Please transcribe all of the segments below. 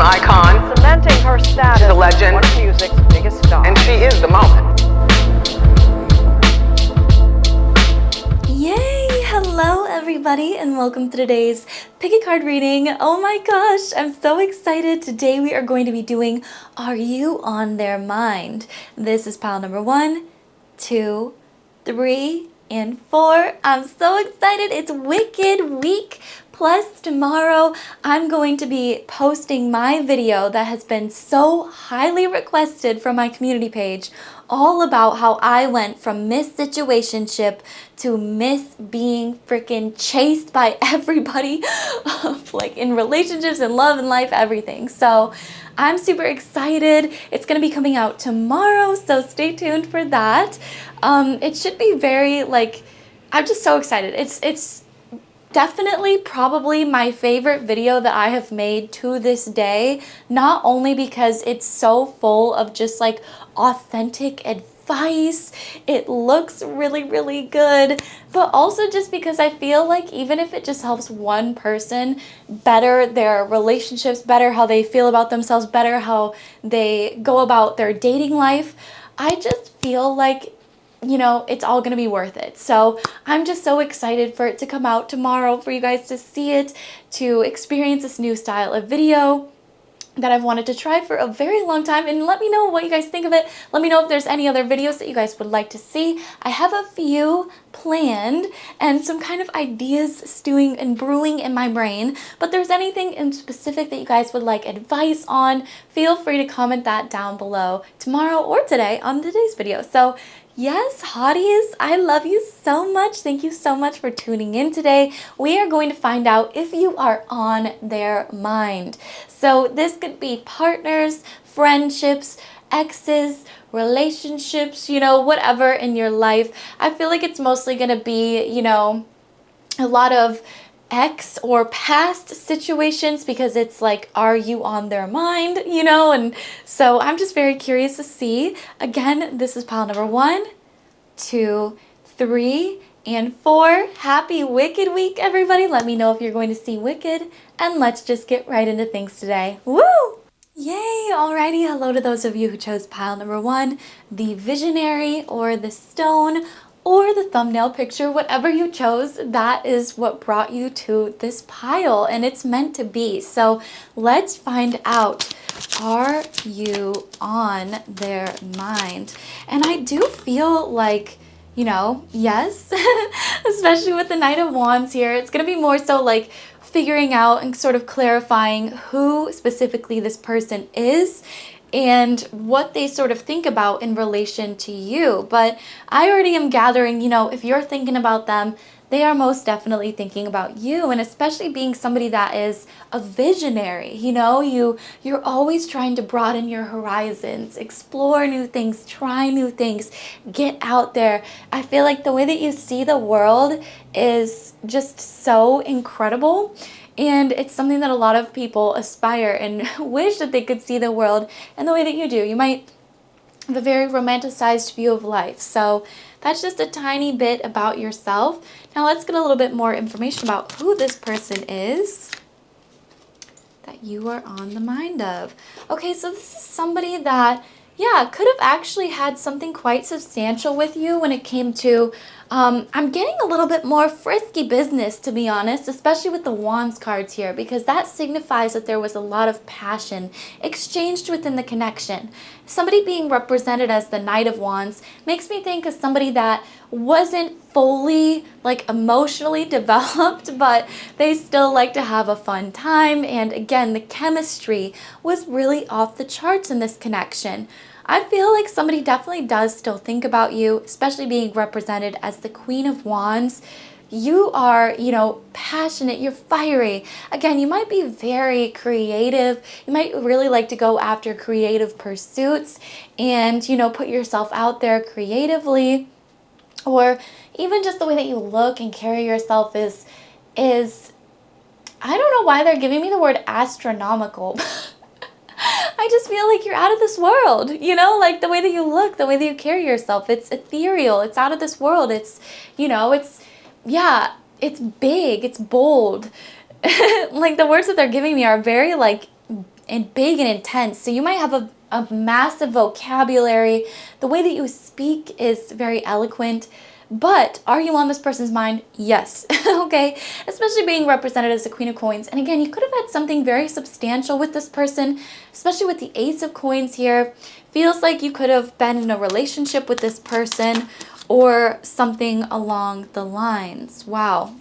an icon. Cementing her status She's a legend. as one of music's biggest stars. And she is the moment. Yay! Hello everybody and welcome to today's pick a card reading. Oh my gosh, I'm so excited. Today we are going to be doing Are You on Their Mind? This is pile number 1, 2, 3, and 4. I'm so excited. It's Wicked Week. Plus tomorrow I'm going to be posting my video that has been so highly requested from my community page, all about how I went from Miss Situationship to Miss being freaking chased by everybody, like in relationships and love and life, everything. So I'm super excited. It's gonna be coming out tomorrow, so stay tuned for that. It should be very I'm just so excited. It's definitely probably my favorite video that I have made to this day, not only because it's so full of just like authentic advice, it looks really, really good, but also just because I feel like even if it just helps one person better their relationships, better how they feel about themselves, better how they go about their dating life, I just feel like, you know, it's all gonna be worth it. So I'm just so excited for it to come out tomorrow, for you guys to see it, to experience this new style of video that I've wanted to try for a very long time. And let me know what you guys think of it. Let me know if there's any other videos that you guys would like to see. I have a few planned and some kind of ideas stewing and brewing in my brain, but if there's anything in specific that you guys would like advice on, feel free to comment that down below tomorrow or today on today's video. So yes, hotties, I love you so much. Thank you so much for tuning in today. We are going to find out if you are on their mind. So this could be partners, friendships, exes, relationships, you know, whatever in your life. I feel like it's mostly going to be, you know, a lot of ex or past situations, because it's like, are you on their mind, you know? And so I'm just very curious to see. Again, this is pile number 1, 2, 3, and 4. Happy Wicked Week, everybody. Let me know if you're going to see Wicked, and let's just get right into things today. Woo! Yay! Alrighty, hello to those of you who chose pile number 1, the visionary or the stone, or the thumbnail picture, whatever you chose, that is what brought you to this pile, and it's meant to be. So let's find out, are you on their mind? And I do feel like, you know, yes, especially with the Knight of Wands here, it's gonna be more so like figuring out and sort of clarifying who specifically this person is and what they sort of think about in relation to you. But I already am gathering, you know, if you're thinking about them, they are most definitely thinking about you, and especially being somebody that is a visionary, you know, you're always trying to broaden your horizons, explore new things, try new things, get out there. I feel like the way that you see the world is just so incredible. And it's something that a lot of people aspire and wish that they could see the world in the way that you do. You might have a very romanticized view of life. So that's just a tiny bit about yourself. Now let's get a little bit more information about who this person is that you are on the mind of. Okay, so this is somebody that, yeah, could have actually had something quite substantial with you when it came to, I'm getting a little bit more frisky business, to be honest, especially with the Wands cards here, because that signifies that there was a lot of passion exchanged within the connection. Somebody being represented as the Knight of Wands makes me think of somebody that wasn't fully like emotionally developed, but they still like to have a fun time. And again, the chemistry was really off the charts in this connection. I feel like somebody definitely does still think about you, especially being represented as the Queen of Wands. You are, you know, passionate, you're fiery. Again, you might be very creative. You might really like to go after creative pursuits and, you know, put yourself out there creatively. Or even just the way that you look and carry yourself is I don't know why they're giving me the word astronomical. I just feel like you're out of this world, you know, like the way that you look, the way that you carry yourself, it's ethereal, it's out of this world, it's, you know, it's, yeah, it's big, it's bold. Like the words that they're giving me are very like and big and intense. So you might have a massive vocabulary. The way that you speak is very eloquent. But are you on this person's mind? Yes. Okay. Especially being represented as the Queen of Coins. And again, you could have had something very substantial with this person, especially with the Ace of Coins here. Feels like you could have been in a relationship with this person or something along the lines. Wow.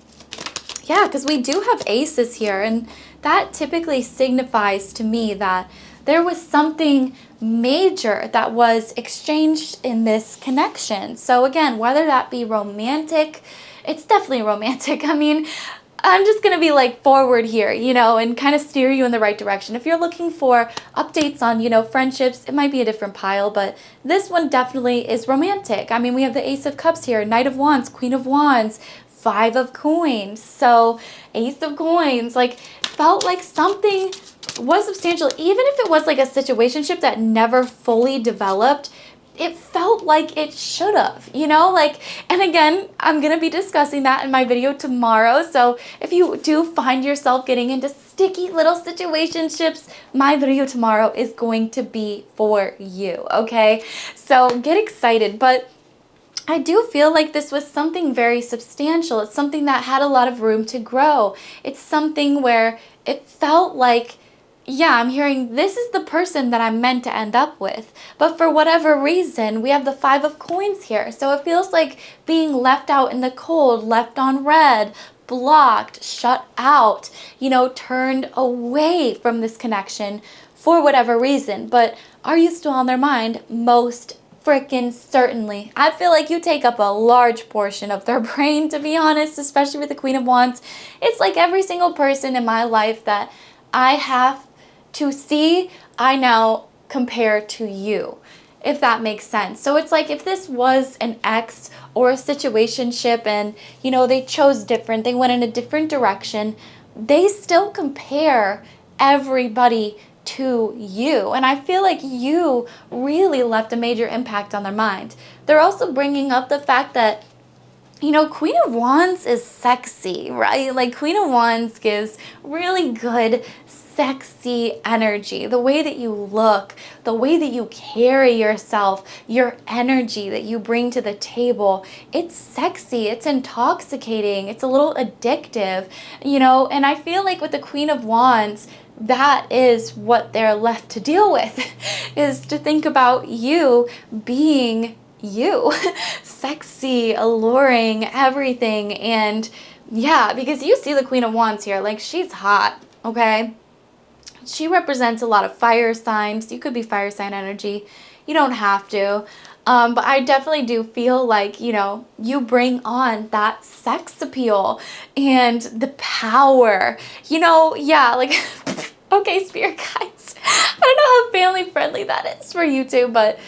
Yeah, because we do have aces here, and that typically signifies to me that there was something major that was exchanged in this connection. So again, whether that be romantic, it's definitely romantic. I mean, I'm just going to be like forward here, you know, and kind of steer you in the right direction. If you're looking for updates on, you know, friendships, it might be a different pile, but this one definitely is romantic. I mean, we have the Ace of Cups here, Knight of Wands, Queen of Wands, Five of Coins. So Ace of Coins, like, felt like something was substantial. Even if it was like a situationship that never fully developed, it felt like it should have, you know, like, and again, I'm going to be discussing that in my video tomorrow. So if you do find yourself getting into sticky little situationships, my video tomorrow is going to be for you. Okay. So get excited. But I do feel like this was something very substantial. It's something that had a lot of room to grow. It's something where it felt like, yeah, I'm hearing this is the person that I'm meant to end up with. But for whatever reason, we have the Five of Coins here. So it feels like being left out in the cold, left on red, blocked, shut out, you know, turned away from this connection for whatever reason. But are you still on their mind? Most freaking certainly. I feel like you take up a large portion of their brain, to be honest, especially with the Queen of Wands. It's like every single person in my life that I have to see, I now compare to you, if that makes sense. So it's like if this was an ex or a situationship and, you know, they chose different, they went in a different direction, they still compare everybody to you. And I feel like you really left a major impact on their mind. They're also bringing up the fact that, you know, Queen of Wands is sexy, right? Like Queen of Wands gives really good, sexy energy. The way that you look, the way that you carry yourself, your energy that you bring to the table, it's sexy, it's intoxicating, it's a little addictive, you know, and I feel like with the Queen of Wands, that is what they're left to deal with, is to think about you being you. Sexy, alluring, everything. And yeah, because you see the Queen of Wands here, like she's hot, okay? She represents a lot of fire signs. You could be fire sign energy. You don't have to. But I definitely do feel like, you know, you bring on that sex appeal and the power, you know, yeah, like, okay, spirit guides. I don't know how family friendly that is for you two, but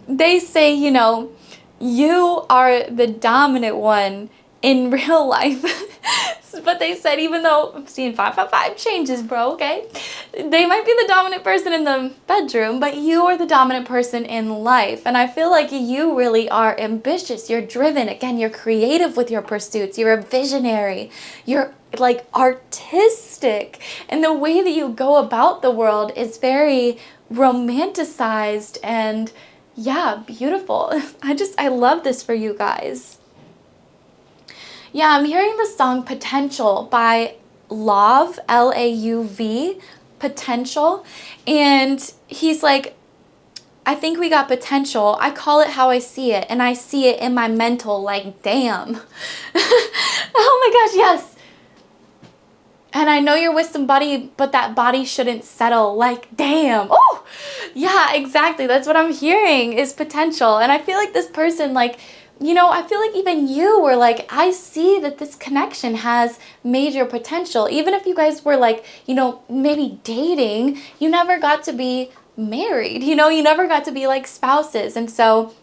they say, you know, you are the dominant one in real life. But they said, even though I'm seeing 555 changes, bro, okay? They might be the dominant person in the bedroom, but you are the dominant person in life. And I feel like you really are ambitious. You're driven. Again, you're creative with your pursuits. You're a visionary. You're like artistic. And the way that you go about the world is very romanticized and yeah, beautiful. I love this for you guys. Yeah, I'm hearing the song Potential by Lauv, L-A-U-V, Potential. And he's like, I think we got potential. I call it how I see it. And I see it in my mental, like, damn. Oh my gosh, yes. And I know you're with somebody, but that body shouldn't settle, like, damn. Oh, yeah, exactly. That's what I'm hearing is potential. And I feel like this person, like, you know, I feel like even you were like, I see that this connection has major potential. Even if you guys were like, you know, maybe dating, you never got to be married, you know, you never got to be like spouses. And so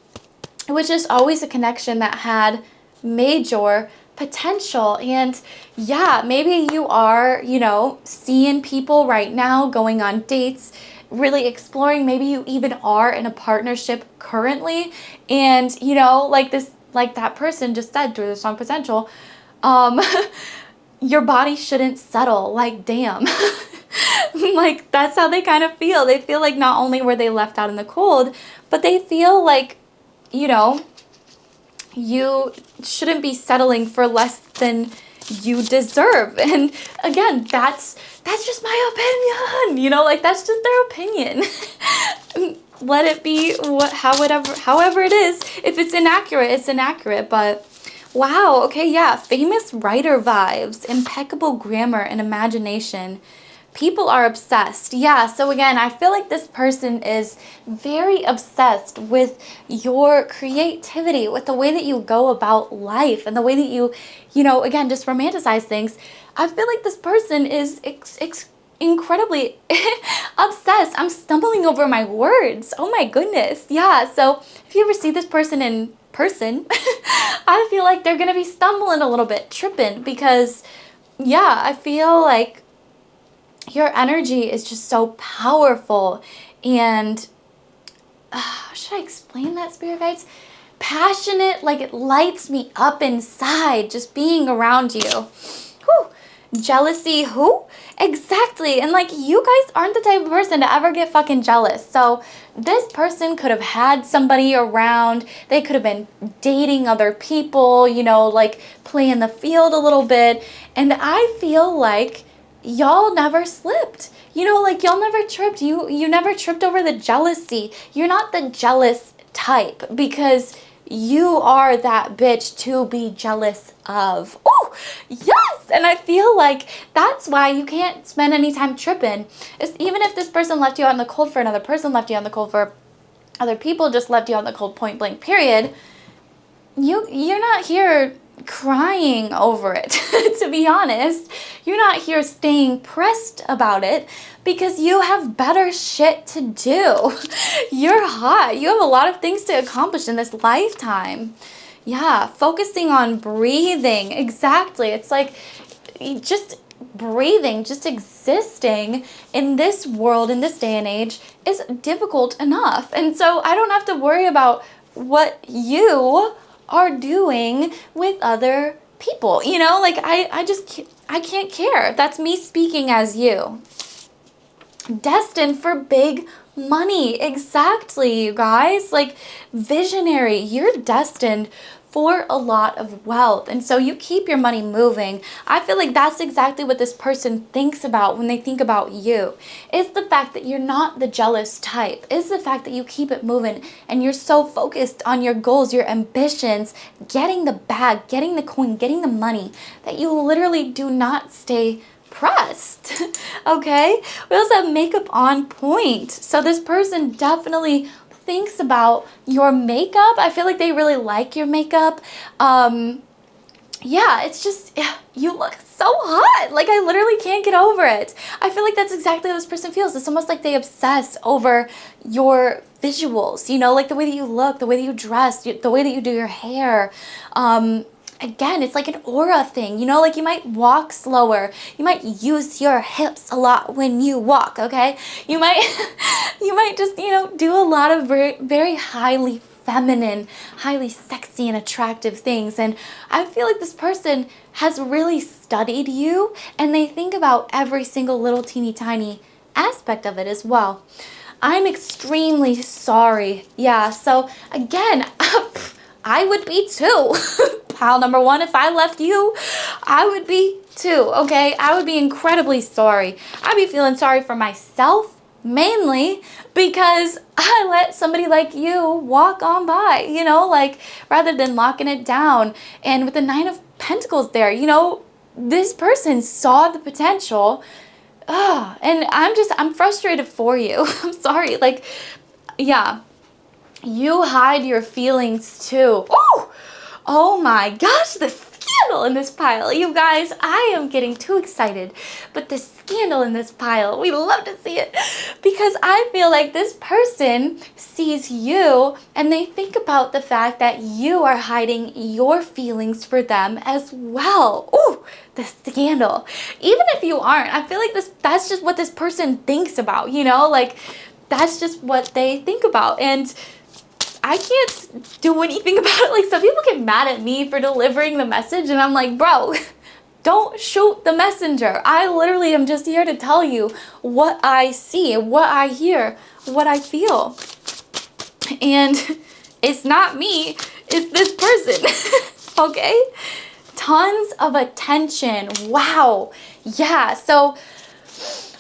it was just always a connection that had major potential. And yeah, maybe you are, you know, seeing people right now, going on dates, really exploring. Maybe you even are in a partnership currently, and you know, like this, like that person just said through the song Potential, your body shouldn't settle, like damn. Like, that's how they kind of feel. They feel like not only were they left out in the cold, but they feel like, you know, you shouldn't be settling for less than you deserve. And again, that's just my opinion, you know, like, that's just their opinion. Let it be however it is. If it's inaccurate, it's inaccurate. But wow, okay, yeah, famous writer vibes, impeccable grammar and imagination. People are obsessed. Yeah, so again, I feel like this person is very obsessed with your creativity, with the way that you go about life and the way that you know, again, just romanticize things. I feel like this person is incredibly obsessed. I'm stumbling over my words. Oh my goodness. Yeah, so if you ever see this person in person, I feel like they're gonna be stumbling a little bit, tripping, because yeah, I feel like your energy is just so powerful. And how should I explain that, spirit guides? Passionate, like it lights me up inside just being around you. Whew. Jealousy, who? Exactly. And like, you guys aren't the type of person to ever get fucking jealous. So this person could have had somebody around. They could have been dating other people, you know, like playing the field a little bit. And I feel like y'all never slipped. You know, like, y'all never tripped. You never tripped over the jealousy. You're not the jealous type, because you are that bitch to be jealous of. Oh, yes! And I feel like that's why you can't spend any time tripping. It's, even if this person left you out in the cold for another person, left you out in the cold for other people, just left you out in the cold, point blank, period, you're not here crying over it. To be honest, you're not here staying pressed about it, because you have better shit to do. You're hot. You have a lot of things to accomplish in this lifetime. Yeah, focusing on breathing. Exactly. It's like just breathing, just existing in this world, in this day and age, is difficult enough. And so I don't have to worry about what you are doing with other people, you know, like I can't care. That's me speaking as you. Destined for big money. Exactly, you guys. Like, visionary. You're destined for a lot of wealth, and so you keep your money moving. I feel like that's exactly what this person thinks about when they think about you. It's the fact that you're not the jealous type. It's the fact that you keep it moving and you're so focused on your goals, your ambitions, getting the bag, getting the coin, getting the money, that you literally do not stay pressed. Okay, we also have makeup on point. So this person definitely thinks about your makeup. I feel like they really like your makeup. Yeah, it's just, you look so hot. Like, I literally can't get over it. I feel like that's exactly how this person feels. It's almost like they obsess over your visuals, you know, like the way that you look, the way that you dress, the way that you do your hair. Again, it's like an aura thing, you know, like you might walk slower. You might use your hips a lot when you walk, okay? You might, you might just, you know, do a lot of very, very highly feminine, highly sexy and attractive things. And I feel like this person has really studied you, and they think about every single little teeny tiny aspect of it as well. I'm extremely sorry. Yeah, so again, I would be too. Pile number one, if I left you, I would be too, okay? I would be incredibly sorry. I'd be feeling sorry for myself, mainly because I let somebody like you walk on by, you know, like, rather than locking it down. And with the Nine of Pentacles there, you know, this person saw the potential. And I'm frustrated for you. I'm sorry. Like, yeah. You hide your feelings too. Oh my gosh, the scandal in this pile. You guys, I am getting too excited. But the scandal in this pile, we love to see it. Because I feel like this person sees you and they think about the fact that you are hiding your feelings for them as well. Ooh, the scandal. Even if you aren't, I feel like that's just what this person thinks about, you know? Like, that's just what they think about. And I can't do anything about it. Like, some people get mad at me for delivering the message, and I'm like, bro, don't shoot the messenger. I literally am just here to tell you what I see, what I hear, what I feel. And it's not me, it's this person, okay? Tons of attention. Wow. Yeah, so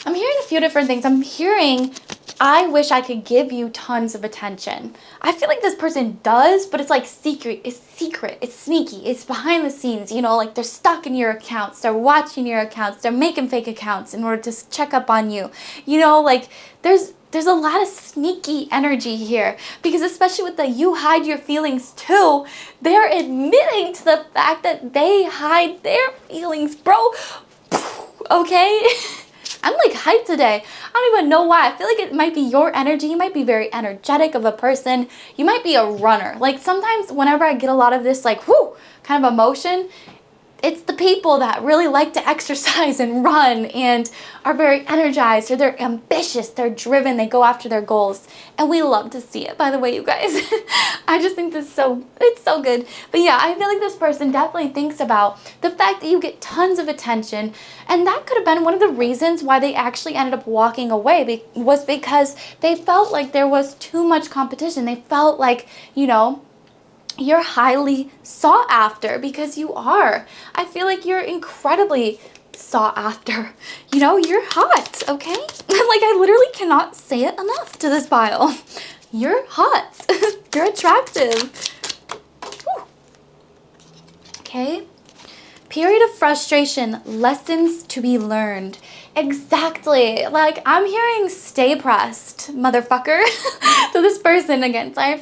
I'm hearing a few different things. I'm hearing, I wish I could give you tons of attention. I feel like this person does, but it's like secret. It's sneaky, it's behind the scenes, you know, like they're stuck in your accounts, they're watching your accounts, they're making fake accounts in order to check up on you. You know, like there's a lot of sneaky energy here, because especially with the you hide your feelings too, they're admitting to the fact that they hide their feelings, bro. Okay? I'm like hyped today. I don't even know why. I feel like it might be your energy. You might be very energetic of a person. You might be a runner. Like sometimes whenever I get a lot of this like whoo kind of emotion, it's the people that really like to exercise and run and are very energized, or they're ambitious, they're driven, they go after their goals. And we love to see it, by the way, you guys. I just think it's so good. But yeah, I feel like this person definitely thinks about the fact that you get tons of attention. And that could have been one of the reasons why they actually ended up walking away, was because they felt like there was too much competition. They felt like, you know, you're highly sought after, because you are. I feel like you're incredibly sought after. You know, you're hot, okay? Like I literally cannot say it enough to this pile. You're hot. You're attractive. Whew. Okay. Period of frustration, lessons to be learned. Exactly. Like I'm hearing stay pressed, motherfucker. To this person again. Sorry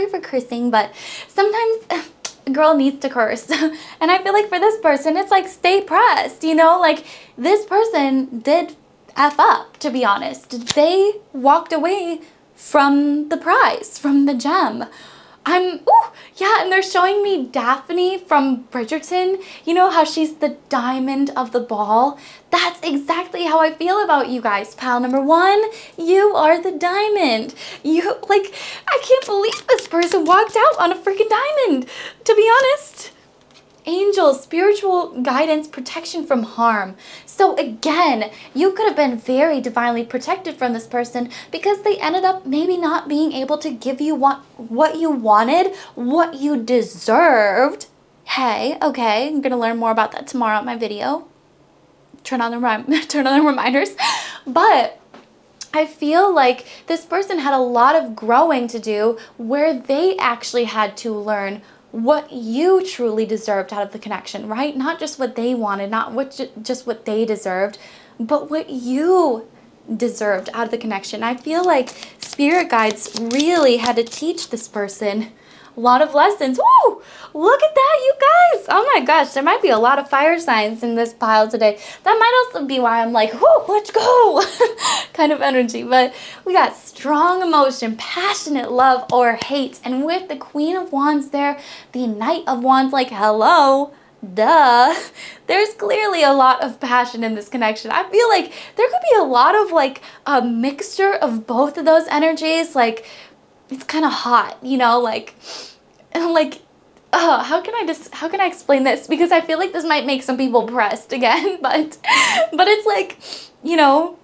for cursing, but sometimes a girl needs to curse. And I feel like for this person, it's like stay pressed, you know? Like this person did F up, to be honest. They walked away from the prize, from the gem. Yeah, and they're showing me Daphne from Bridgerton. You know how she's the diamond of the ball? That's exactly how I feel about you guys, pal number one. You are the diamond. I can't believe this person walked out on a freaking diamond, to be honest. Angels, spiritual guidance, protection from harm. So again, you could have been very divinely protected from this person, because they ended up maybe not being able to give you what you wanted, what you deserved. Hey, okay, I'm gonna learn more about that tomorrow in my video. Turn on the reminders. But I feel like this person had a lot of growing to do, where they actually had to learn what you truly deserved out of the connection, right? Not just what they wanted, not just what they deserved, but what you deserved out of the connection. I feel like spirit guides really had to teach this person a lot of lessons. Woo! Look at that, you guys! Oh my gosh, there might be a lot of fire signs in this pile today. That might also be why I'm like, whoo, let's go! kind of energy. But we got strong emotion, passionate love or hate. And with the Queen of Wands there, the Knight of Wands, like, hello, duh. There's clearly a lot of passion in this connection. I feel like there could be a lot of like a mixture of both of those energies. Like, it's kind of hot, you know, how can I explain this? Because I feel like this might make some people pressed again, but it's like, you know,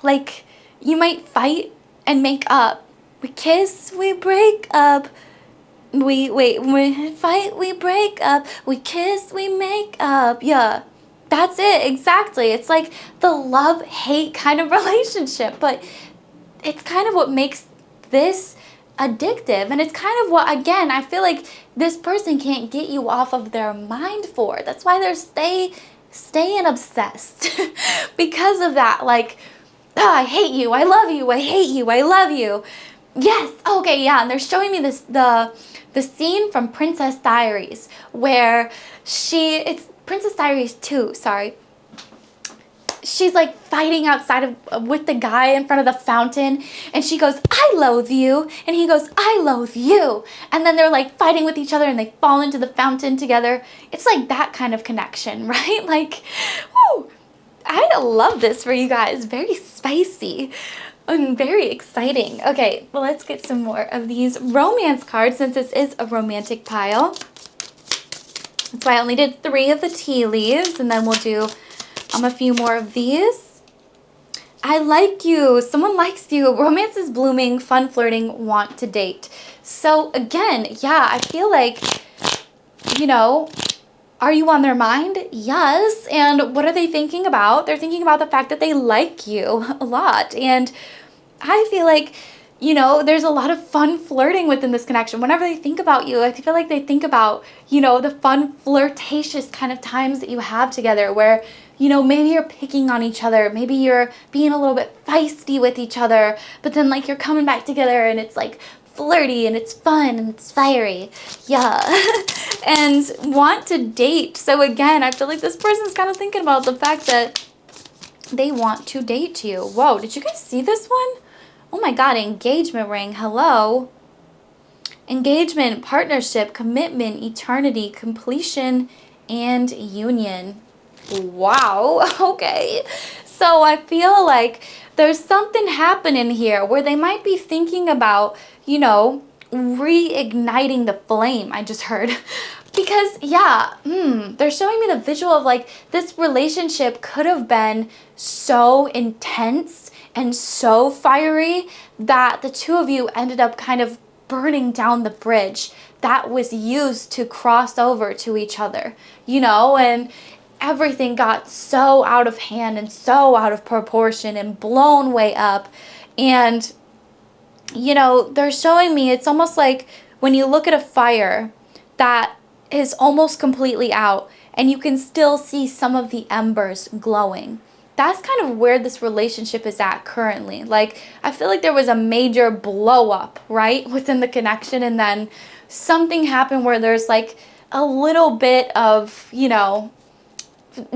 like you might fight and make up. We kiss, we break up. We fight, we break up. We kiss, we make up. Yeah. That's it, exactly. It's like the love-hate kind of relationship, but it's kind of what makes this addictive, and it's kind of what, again, I feel like this person can't get you off of their mind for. That's why they're staying obsessed because of that. Like, oh, I hate you, I love you, I hate you, I love you. Yes, okay, yeah, and they're showing me this the scene from Princess Diaries where it's Princess Diaries 2, sorry. She's like fighting outside with the guy in front of the fountain, and she goes, I loathe you, and he goes, I loathe you, and then they're like fighting with each other and they fall into the fountain together. It's like that kind of connection, right? Like, whoo, I love this for you guys. Very spicy and very exciting. Okay, well, let's get some more of these romance cards since this is a romantic pile. That's why I only did 3 of the tea leaves, and then we'll do a few more of these. I like you. Someone likes you. Romance is blooming, fun flirting, want to date. So again, yeah, I feel like, you know, are you on their mind? Yes. And what are they thinking about? They're thinking about the fact that they like you a lot. And I feel like, you know, there's a lot of fun flirting within this connection. Whenever they think about you, I feel like they think about, you know, the fun flirtatious kind of times that you have together where, you know, maybe you're picking on each other. Maybe you're being a little bit feisty with each other, but then like you're coming back together and it's like flirty and it's fun and it's fiery. Yeah. And want to date. So again, I feel like this person's kind of thinking about the fact that they want to date you. Whoa, did you guys see this one? Oh my God, engagement ring. Hello. Engagement, partnership, commitment, eternity, completion, and union. Wow. Okay. So I feel like there's something happening here where they might be thinking about, you know, reigniting the flame. I just heard. Because, yeah, they're showing me the visual of like this relationship could have been so intense and so fiery that the two of you ended up kind of burning down the bridge that was used to cross over to each other, you know, and everything got so out of hand and so out of proportion and blown way up. And, you know, they're showing me it's almost like when you look at a fire that is almost completely out and you can still see some of the embers glowing. That's kind of where this relationship is at currently. Like, I feel like there was a major blow up, right, within the connection, and then something happened where there's like a little bit of, you know,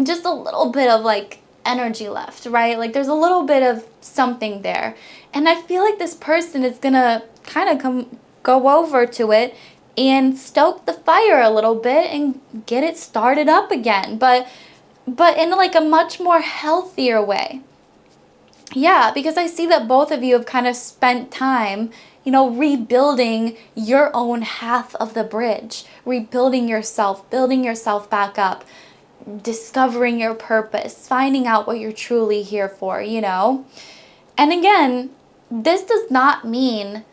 just a little bit of like energy left, right? Like there's a little bit of something there. And I feel like this person is gonna kind of go over to it and stoke the fire a little bit and get it started up again. But in like a much more healthier way. Yeah, because I see that both of you have kind of spent time, you know, rebuilding your own half of the bridge, rebuilding yourself, building yourself back up, discovering your purpose, finding out what you're truly here for, you know? And again, this does not mean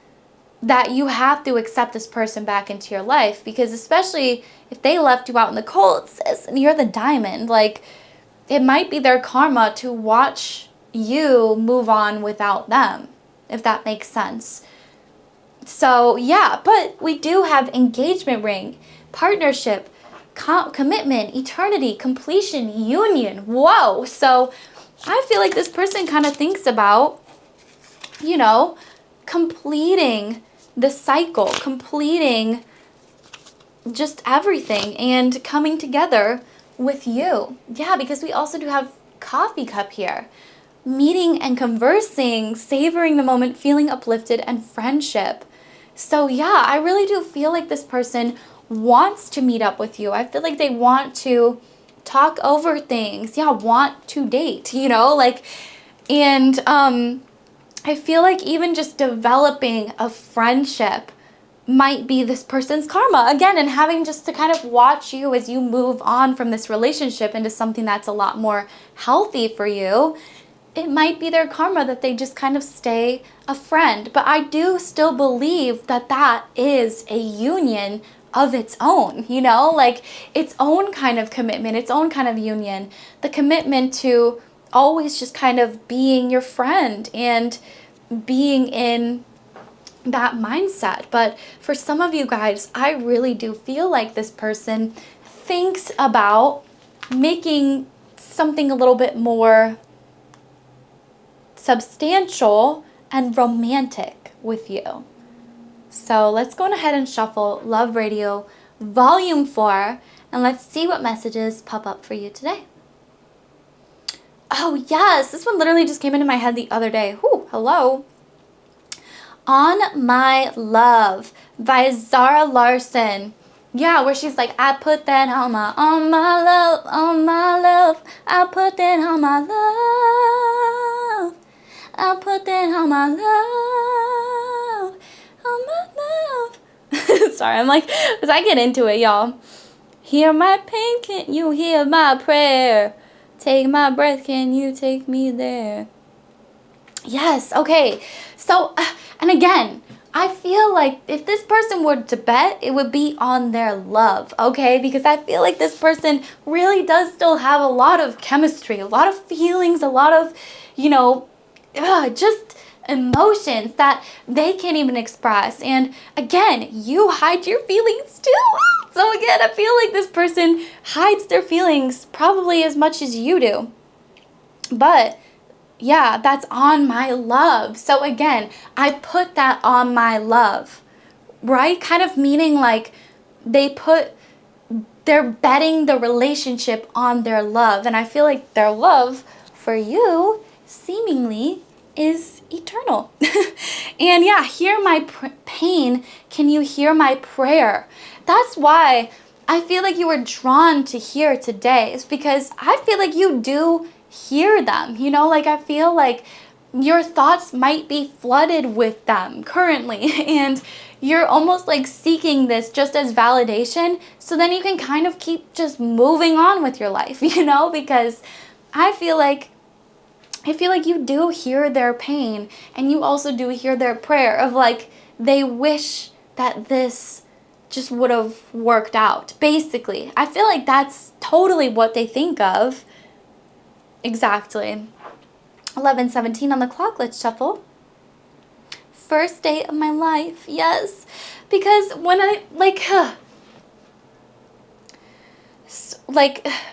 that you have to accept this person back into your life, because especially if they left you out in the cold, sis, and you're the diamond, like it might be their karma to watch you move on without them, if that makes sense. So yeah, but we do have engagement ring, partnership, commitment, eternity, completion, union. Whoa. So I feel like this person kind of thinks about, you know, completing the cycle, completing just everything and coming together with you. Yeah, because we also do have coffee cup here. Meeting and conversing, savoring the moment, feeling uplifted, and friendship. So yeah, I really do feel like this person wants to meet up with you. I feel like they want to talk over things. Yeah, want to date, you know, like, and I feel like even just developing a friendship might be this person's karma again, and having just to kind of watch you as you move on from this relationship into something that's a lot more healthy for you. It might be their karma that they just kind of stay a friend. But I do still believe that that is a union of its own, you know, like its own kind of commitment, its own kind of union, the commitment to always just kind of being your friend and being in that mindset. But for some of you guys, I really do feel like this person thinks about making something a little bit more substantial and romantic with you. So let's go ahead and shuffle Love Radio Volume 4, and let's see what messages pop up for you today. Oh yes, this one literally just came into my head the other day. Whew, hello. On My Love by Zara Larsson. Yeah, where she's like, I put that on my love, on my love. I put that on my love. I put that on my love, on my love. Sorry, I'm like, as I get into it, y'all. Hear my pain, can you hear my prayer? Take my breath, can you take me there? Yes, okay. So, and again, I feel like if this person were to bet, it would be on their love, okay? Because I feel like this person really does still have a lot of chemistry, a lot of feelings, a lot of, you know, just emotions that they can't even express. And again, you hide your feelings too. So again, I feel like this person hides their feelings probably as much as you do. But yeah, that's on my love. So again, I put that on my love, right? Kind of meaning like they're betting the relationship on their love. And I feel like their love for you seemingly is eternal. And yeah, hear my pain. Can you hear my prayer? That's why I feel like you were drawn to here today, is because I feel like you do hear them, you know, like I feel like your thoughts might be flooded with them currently, and you're almost like seeking this just as validation, so then you can kind of keep just moving on with your life, you know, because I feel like you do hear their pain, and you also do hear their prayer of like they wish that this just would have worked out. Basically, I feel like that's totally what they think of. Exactly. 11:17 on the clock. Let's shuffle. First day of my life. Yes. Because when I,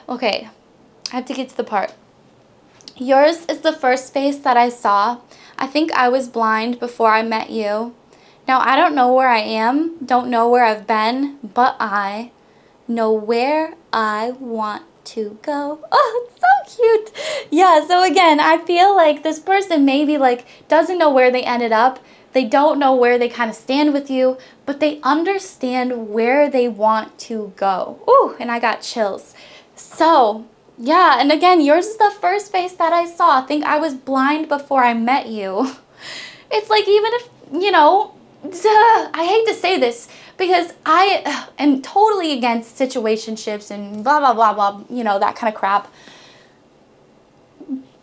okay, I have to get to the part. Yours is the first face that I saw. I think I was blind before I met you. Now, I don't know where I am, don't know where I've been, but I know where I want to go. Oh, it's so cute. Yeah, so again, I feel like this person maybe like doesn't know where they ended up. They don't know where they kind of stand with you, but they understand where they want to go. Ooh, and I got chills. So, yeah, and again, yours is the first face that I saw. I think I was blind before I met you. It's like, even if, you know, I hate to say this because I am totally against situationships and blah, blah, blah, blah, you know, that kind of crap.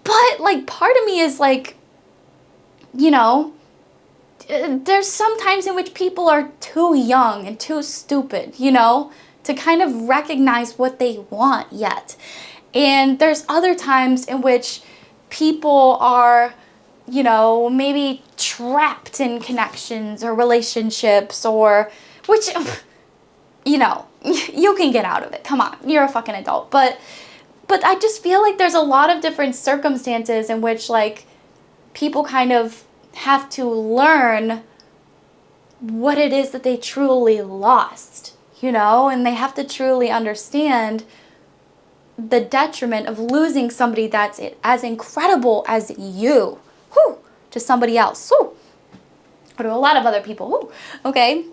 But, like, part of me is like, you know, there's some times in which people are too young and too stupid, you know, to kind of recognize what they want yet. And there's other times in which people are, you know, maybe trapped in connections or relationships, or, which, you know, you can get out of it. Come on, you're a fucking adult. But I just feel like there's a lot of different circumstances in which, like, people kind of have to learn what it is that they truly lost, you know, and they have to truly understand the detriment of losing somebody that's as incredible as you, whew, to somebody else, whew, or to a lot of other people, whew, okay.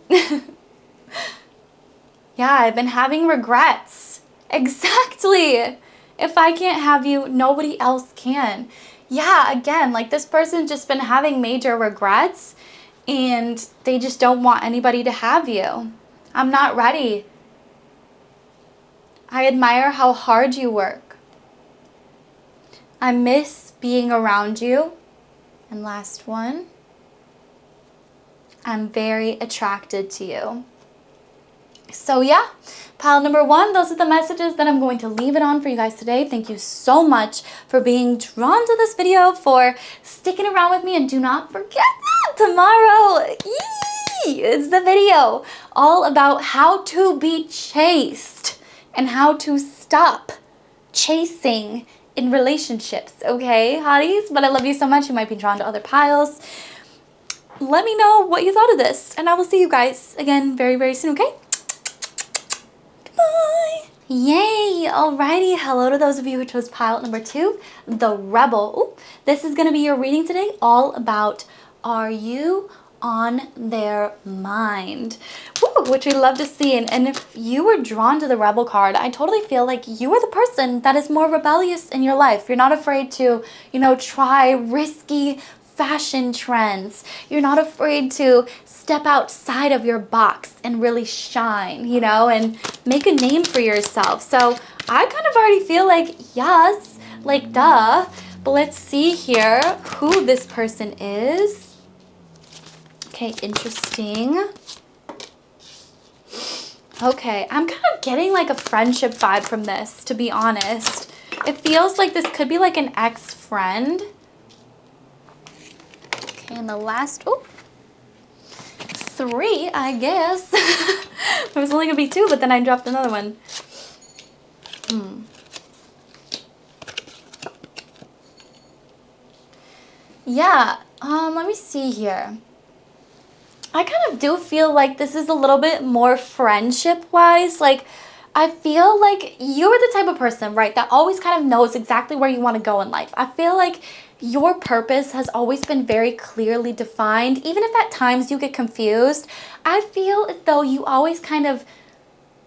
Yeah, I've been having regrets. Exactly. If I can't have you, nobody else can. Yeah, again, like, this person's just been having major regrets, and they just don't want anybody to have you. I'm not ready. I admire how hard you work. I miss being around you. And last one, I'm very attracted to you. So yeah, pile number one, those are the messages that I'm going to leave it on for you guys today. Thank you so much for being drawn to this video, for sticking around with me, and do not forget that tomorrow, it's the video all about how to be chased and how to stop chasing in relationships, okay, hotties? But I love you so much. You might be drawn to other piles. Let me know what you thought of this, and I will see you guys again very, very soon, okay? Bye. Yay! Alrighty, hello to those of you who chose pile number 2, the Rebel. Ooh, this is going to be your reading today, all about, are you on their mind? Ooh, which we love to see. And if you were drawn to the Rebel card, I totally feel like you are the person that is more rebellious in your life. You're not afraid to, you know, try risky, fashion trends. You're not afraid to step outside of your box and really shine, you know, and make a name for yourself. So I kind of already feel like, yes, like duh. But let's see here who this person is. Okay, interesting. Okay, I'm kind of getting like a friendship vibe from this, to be honest. It feels like this could be like an ex-friend. Okay, and the last, oh, 3, I guess. It was only gonna be 2, but then I dropped another one. Yeah, let me see here. I kind of do feel like this is a little bit more friendship-wise. Like, I feel like you're the type of person, right, that always kind of knows exactly where you want to go in life. I feel like your purpose has always been very clearly defined. Even if at times you get confused, I feel as though you always kind of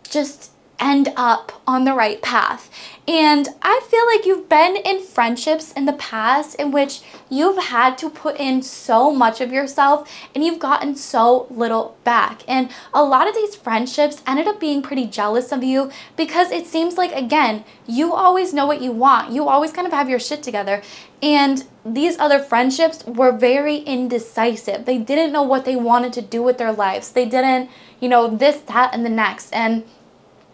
just end up on the right path. And I feel like you've been in friendships in the past in which you've had to put in so much of yourself and you've gotten so little back. And a lot of these friendships ended up being pretty jealous of you because it seems like, again, you always know what you want. You always kind of have your shit together. And these other friendships were very indecisive. They didn't know what they wanted to do with their lives. They didn't, you know, this, that, and the next. And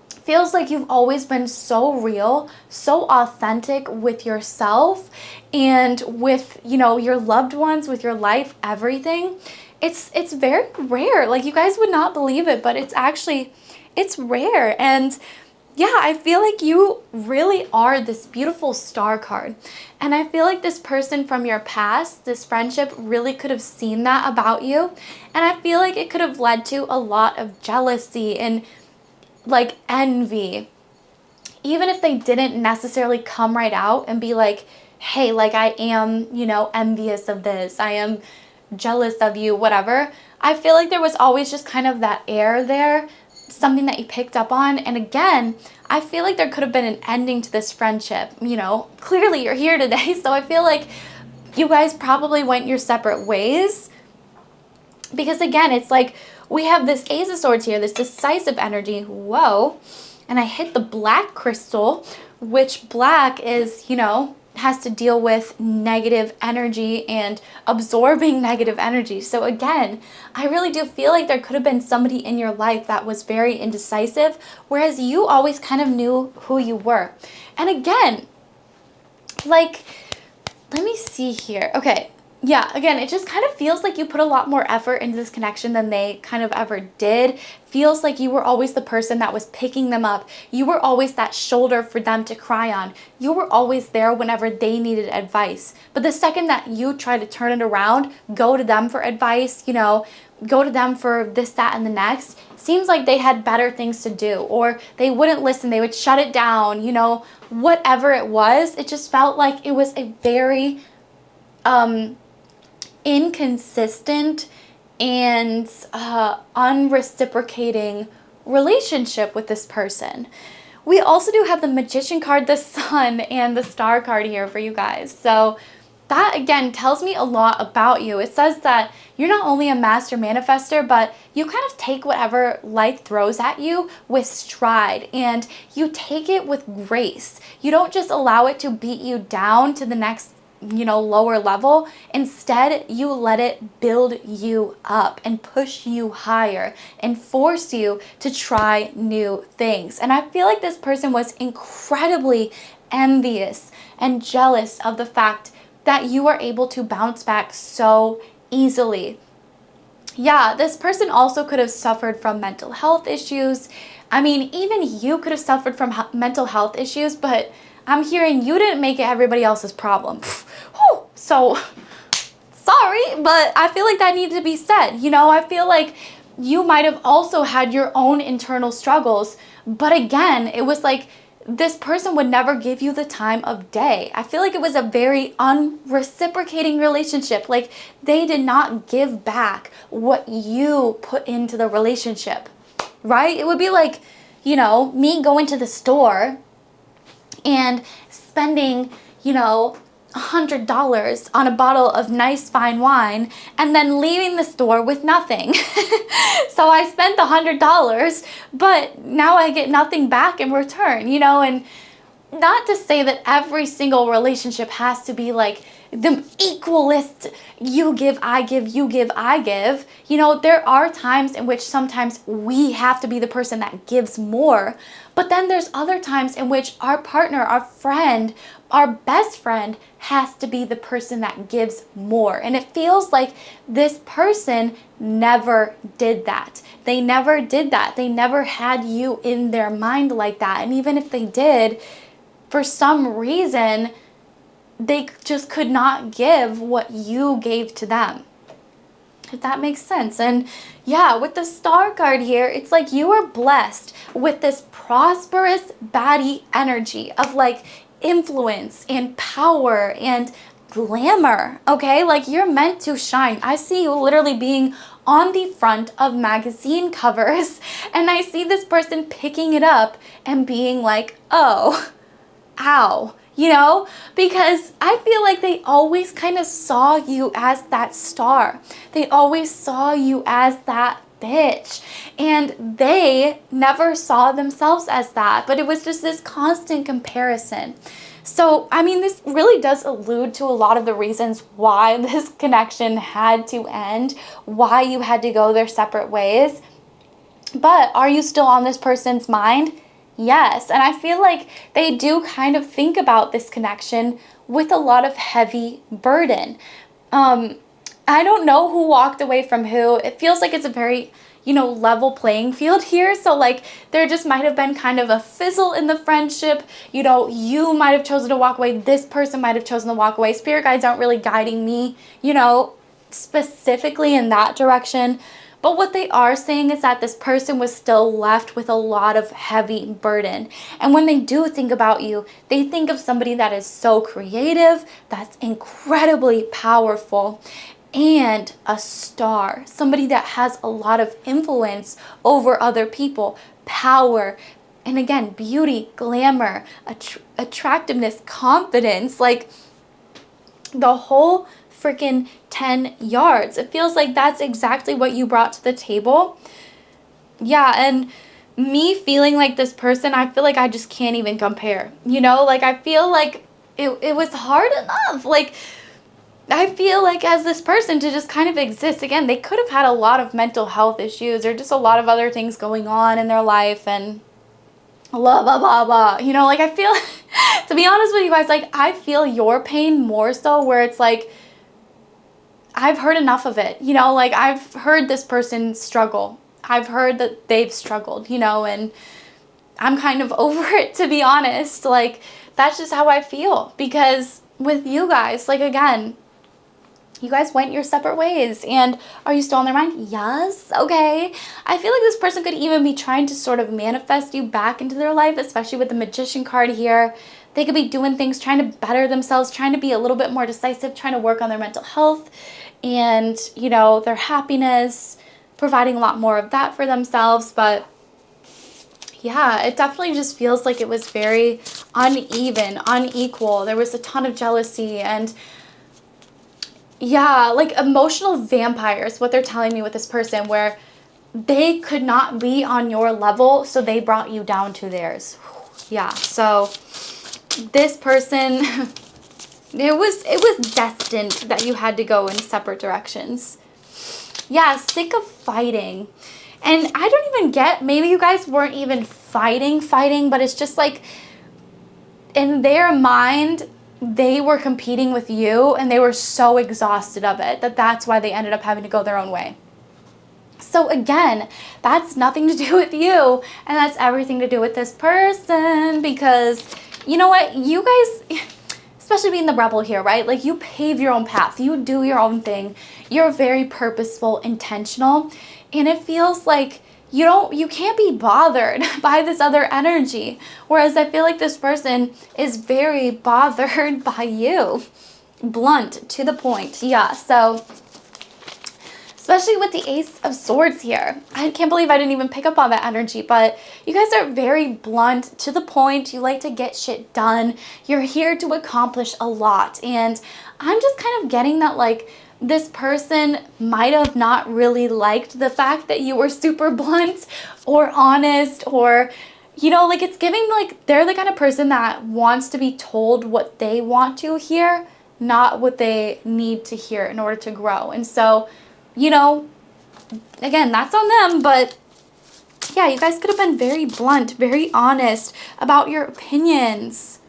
feels like you've always been so real, so authentic with yourself and with, you know, your loved ones, with your life, everything. It's very rare. Like, you guys would not believe it, but it's rare. And yeah, I feel like you really are this beautiful star card. And I feel like this person from your past, this friendship, really could have seen that about you. And I feel like it could have led to a lot of jealousy and like envy, even if they didn't necessarily come right out and be like, hey, like, I am, you know, envious of this, I am jealous of you, whatever. I feel like there was always just kind of that air there, something that you picked up on. And again, I feel like there could have been an ending to this friendship. You know, clearly you're here today, so I feel like you guys probably went your separate ways. Because again, it's like we have this Ace of Swords here, this decisive energy. Whoa. And I hit the black crystal, which black is, you know, has to deal with negative energy and absorbing negative energy. So again, I really do feel like there could have been somebody in your life that was very indecisive, whereas you always kind of knew who you were. And again, like, let me see here. Okay. Yeah, again, it just kind of feels like you put a lot more effort into this connection than they kind of ever did. Feels like you were always the person that was picking them up. You were always that shoulder for them to cry on. You were always there whenever they needed advice. But the second that you try to turn it around, go to them for advice, you know, go to them for this, that, and the next, seems like they had better things to do, or they wouldn't listen, they would shut it down, you know, whatever it was. It just felt like it was a very inconsistent and unreciprocating relationship with this person. We also do have the Magician card, the Sun, and the Star card here for you guys. So that again tells me a lot about you. It says that you're not only a master manifester, but you kind of take whatever life throws at you with stride and you take it with grace. You don't just allow it to beat you down to the next, you know, lower level. Instead, you let it build you up and push you higher and force you to try new things. And I feel like this person was incredibly envious and jealous of the fact that you are able to bounce back so easily. Yeah, this person also could have suffered from mental health issues. I mean, even you could have suffered from mental health issues, but I'm hearing you didn't make it everybody else's problem. So, sorry, but I feel like that needed to be said. You know, I feel like you might have also had your own internal struggles, but again, it was like this person would never give you the time of day. I feel like it was a very unreciprocating relationship. Like, they did not give back what you put into the relationship, right? It would be like, you know, me going to the store and spending, you know, $100 on a bottle of nice fine wine and then leaving the store with nothing. So I spent the $100, but now I get nothing back in return, you know. And not to say that every single relationship has to be like the equalist, you give, I give, you give, I give. You know, there are times in which sometimes we have to be the person that gives more, but then there's other times in which our partner, our friend, our best friend has to be the person that gives more. And it feels like this person never did that. They never did that. They never had you in their mind like that. And even if they did, for some reason, they just could not give what you gave to them. If that makes sense. And yeah, with the Star card here, it's like you are blessed with this prosperous baddie energy of like influence and power and glamour, okay? Like you're meant to shine. I see you literally being on the front of magazine covers, and I see this person picking it up and being like, oh, ow, you know, because I feel like they always kind of saw you as that star. They always saw you as that bitch, and they never saw themselves as that, but it was just this constant comparison. So, I mean, this really does allude to a lot of the reasons why this connection had to end, why you had to go their separate ways. But are you still on this person's mind? Yes, and I feel like they do kind of think about this connection with a lot of heavy burden. I don't know who walked away from who. It feels like it's a very, you know, level playing field here. So like there just might have been kind of a fizzle in the friendship. You know, you might have chosen to walk away. This person might have chosen to walk away. Spirit guides aren't really guiding me, you know, specifically in that direction. But what they are saying is that this person was still left with a lot of heavy burden. And when they do think about you, they think of somebody that is so creative, that's incredibly powerful, and a star. Somebody that has a lot of influence over other people, power, and again, beauty, glamour, attractiveness, confidence, like the whole freaking 10 yards. It feels like that's exactly what you brought to the table. Yeah, and me feeling like this person, I feel like I just can't even compare. You know, like I feel like it was hard enough. Like I feel like as this person to just kind of exist. Again, they could have had a lot of mental health issues or just a lot of other things going on in their life and blah, blah, blah, blah. You know, like I feel, to be honest with you guys, like I feel your pain more so where it's like, I've heard enough of it, you know, like I've heard this person struggle. I've heard that they've struggled, you know, and I'm kind of over it, to be honest. Like, that's just how I feel. Because with you guys, like, again, you guys went your separate ways. And are you still on their mind? Yes. Okay. I feel like this person could even be trying to sort of manifest you back into their life, especially with the Magician card here. They could be doing things, trying to better themselves, trying to be a little bit more decisive, trying to work on their mental health and, you know, their happiness, providing a lot more of that for themselves. But yeah, it definitely just feels like it was very uneven, unequal. There was a ton of jealousy and yeah, like emotional vampires, what they're telling me with this person, where they could not be on your level, so they brought you down to theirs. Yeah, so this person, it was destined that you had to go in separate directions. Yeah, sick of fighting. And I don't even get, maybe you guys weren't even fighting, but it's just like in their mind, they were competing with you and they were so exhausted of it that's why they ended up having to go their own way. So again, that's nothing to do with you, and that's everything to do with this person, because you know what, you guys, especially being the rebel here, right? Like you pave your own path, you do your own thing, you're very purposeful, intentional, and it feels like you can't be bothered by this other energy. Whereas I feel like this person is very bothered by you. Blunt, to the point. Yeah, so especially with the Ace of Swords here. I can't believe I didn't even pick up on that energy, but you guys are very blunt, to the point. You like to get shit done. You're here to accomplish a lot. And I'm just kind of getting that, like, this person might have not really liked the fact that you were super blunt or honest, or, you know, like, it's giving like they're the kind of person that wants to be told what they want to hear, not what they need to hear in order to grow. And so, you know, again, that's on them, but yeah, you guys could have been very blunt, very honest about your opinions.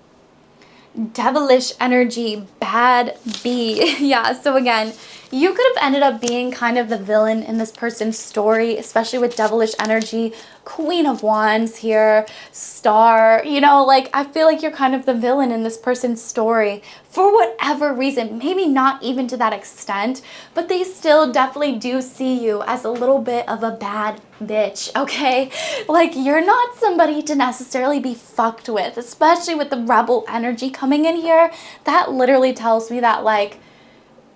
Devilish energy, bad bee. Yeah, so again, you could have ended up being kind of the villain in this person's story, especially with devilish energy. Queen of Wands here, Star, you know, like, I feel like you're kind of the villain in this person's story for whatever reason. Maybe not even to that extent, but they still definitely do see you as a little bit of a bad bitch, okay? Like, you're not somebody to necessarily be fucked with, especially with the rebel energy coming in here. That literally tells me that, like,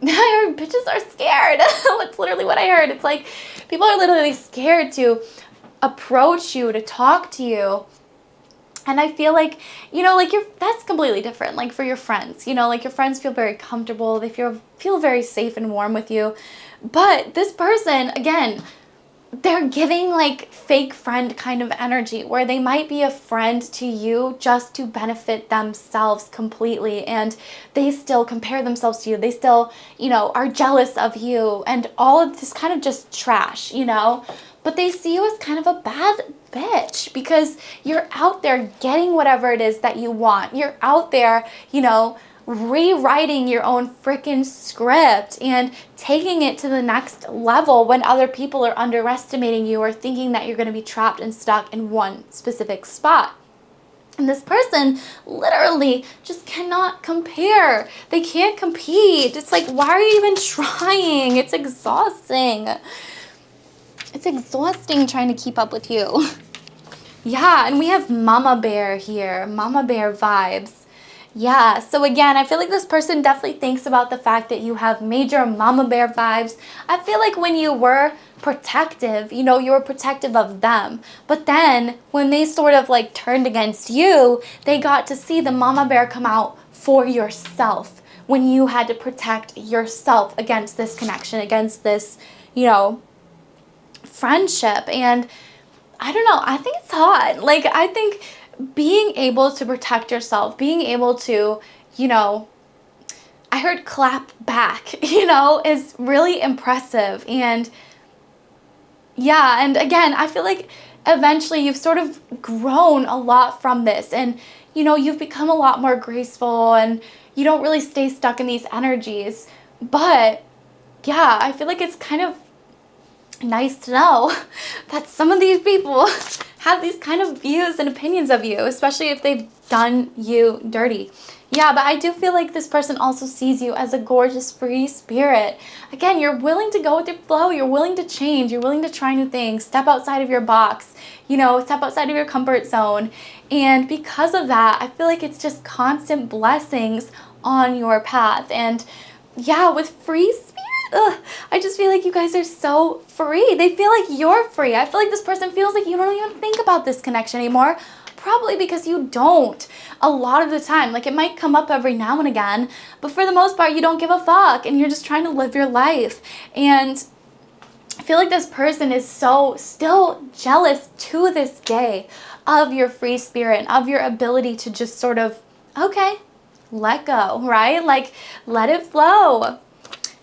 I heard bitches are scared. That's literally what I heard. It's like people are literally scared to approach you, to talk to you. And I feel like, you know, like, that's completely different. Like, for your friends, you know, like, your friends feel very comfortable. They feel very safe and warm with you. But this person, again, they're giving like fake friend kind of energy, where they might be a friend to you just to benefit themselves completely, and they still compare themselves to you. They still, you know, are jealous of you, and all of this kind of just trash, you know. But they see you as kind of a bad bitch because you're out there getting whatever it is that you want. You're out there, you know, rewriting your own freaking script and taking it to the next level when other people are underestimating you or thinking that you're going to be trapped and stuck in one specific spot. And this person literally just cannot compare. They can't compete. It's like, why are you even trying? It's exhausting. It's exhausting trying to keep up with you. Yeah, and we have Mama Bear here. Mama Bear vibes. Yeah, so again, I feel like this person definitely thinks about the fact that you have major Mama Bear vibes. I feel like when you were protective, you know, you were protective of them. But then when they sort of like turned against you, they got to see the Mama Bear come out for yourself when you had to protect yourself against this connection, against this, you know, friendship. And I don't know, I think it's hot. Like, I think being able to protect yourself, being able to, you know, I heard clap back, you know, is really impressive. And yeah, and again, I feel like eventually you've sort of grown a lot from this, and, you know, you've become a lot more graceful, and you don't really stay stuck in these energies. But yeah, I feel like it's kind of nice to know that some of these people have these kind of views and opinions of you, especially if they've done you dirty. Yeah, but I do feel like this person also sees you as a gorgeous free spirit. Again, you're willing to go with your flow. You're willing to change. You're willing to try new things, step outside of your box, you know, step outside of your comfort zone. And because of that, I feel like it's just constant blessings on your path. And yeah, with free spirit, I just feel like you guys are so free. They feel like you're free. I feel like this person feels like you don't even think about this connection anymore. Probably because you don't a lot of the time. Like, it might come up every now and again, but for the most part, you don't give a fuck and you're just trying to live your life. And I feel like this person is so still jealous to this day of your free spirit, of your ability to just sort of, okay, let go, right? Like, let it flow.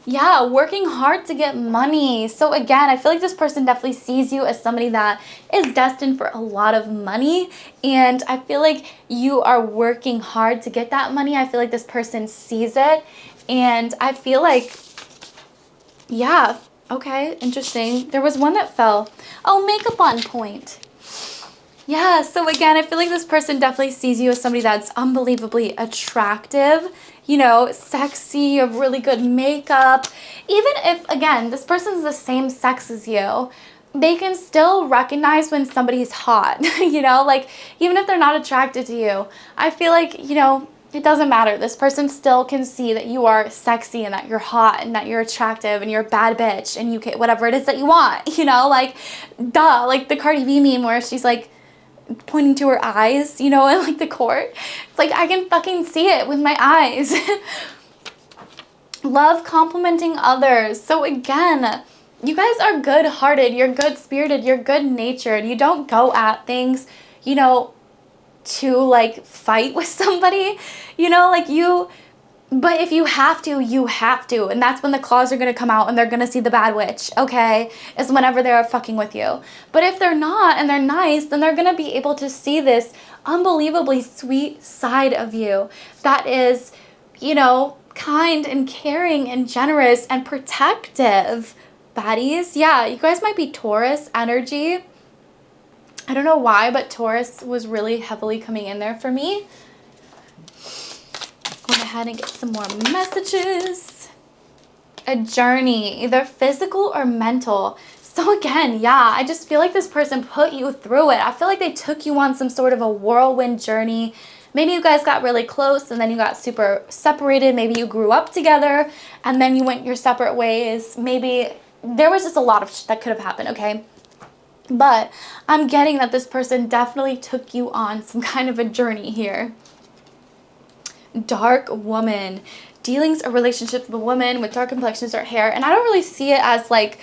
Yeah, working hard to get money. So again, I feel like this person definitely sees you as somebody that is destined for a lot of money. And I feel like you are working hard to get that money. I feel like this person sees it. And I feel like, yeah, okay, interesting. There was one that fell. Oh, makeup on point. Yeah, so again, I feel like this person definitely sees you as somebody that's unbelievably attractive, you know, sexy, you have really good makeup. Even if, again, this person's the same sex as you, they can still recognize when somebody's hot, you know, like, even if they're not attracted to you. I feel like, you know, it doesn't matter. This person still can see that you are sexy and that you're hot and that you're attractive and you're a bad bitch and you can, whatever it is that you want, you know, like, duh, like the Cardi B meme where she's like pointing to her eyes, you know, in like the court. It's like, I can fucking see it with my eyes. Love complimenting others. So again, you guys are good-hearted, you're good-spirited, you're good-natured. You don't go at things, you know, to like fight with somebody, you know, like but if you have to, you have to. And that's when the claws are going to come out and they're going to see the bad witch, okay? Is whenever they're fucking with you. But if they're not and they're nice, then they're going to be able to see this unbelievably sweet side of you that is, you know, kind and caring and generous and protective. Baddies, yeah, you guys might be Taurus energy. I don't know why, but Taurus was really heavily coming in there for me. Go ahead and get some more messages. A journey, either physical or mental. So again, yeah, I just feel like this person put you through it. I feel like they took you on some sort of a whirlwind journey. Maybe you guys got really close and then you got super separated. Maybe you grew up together and then you went your separate ways. Maybe there was just a lot of shit that could have happened, okay? But I'm getting that this person definitely took you on some kind of a journey here. Dark woman. Dealings or relationships with a woman with dark complexions or hair. And I don't really see it as like,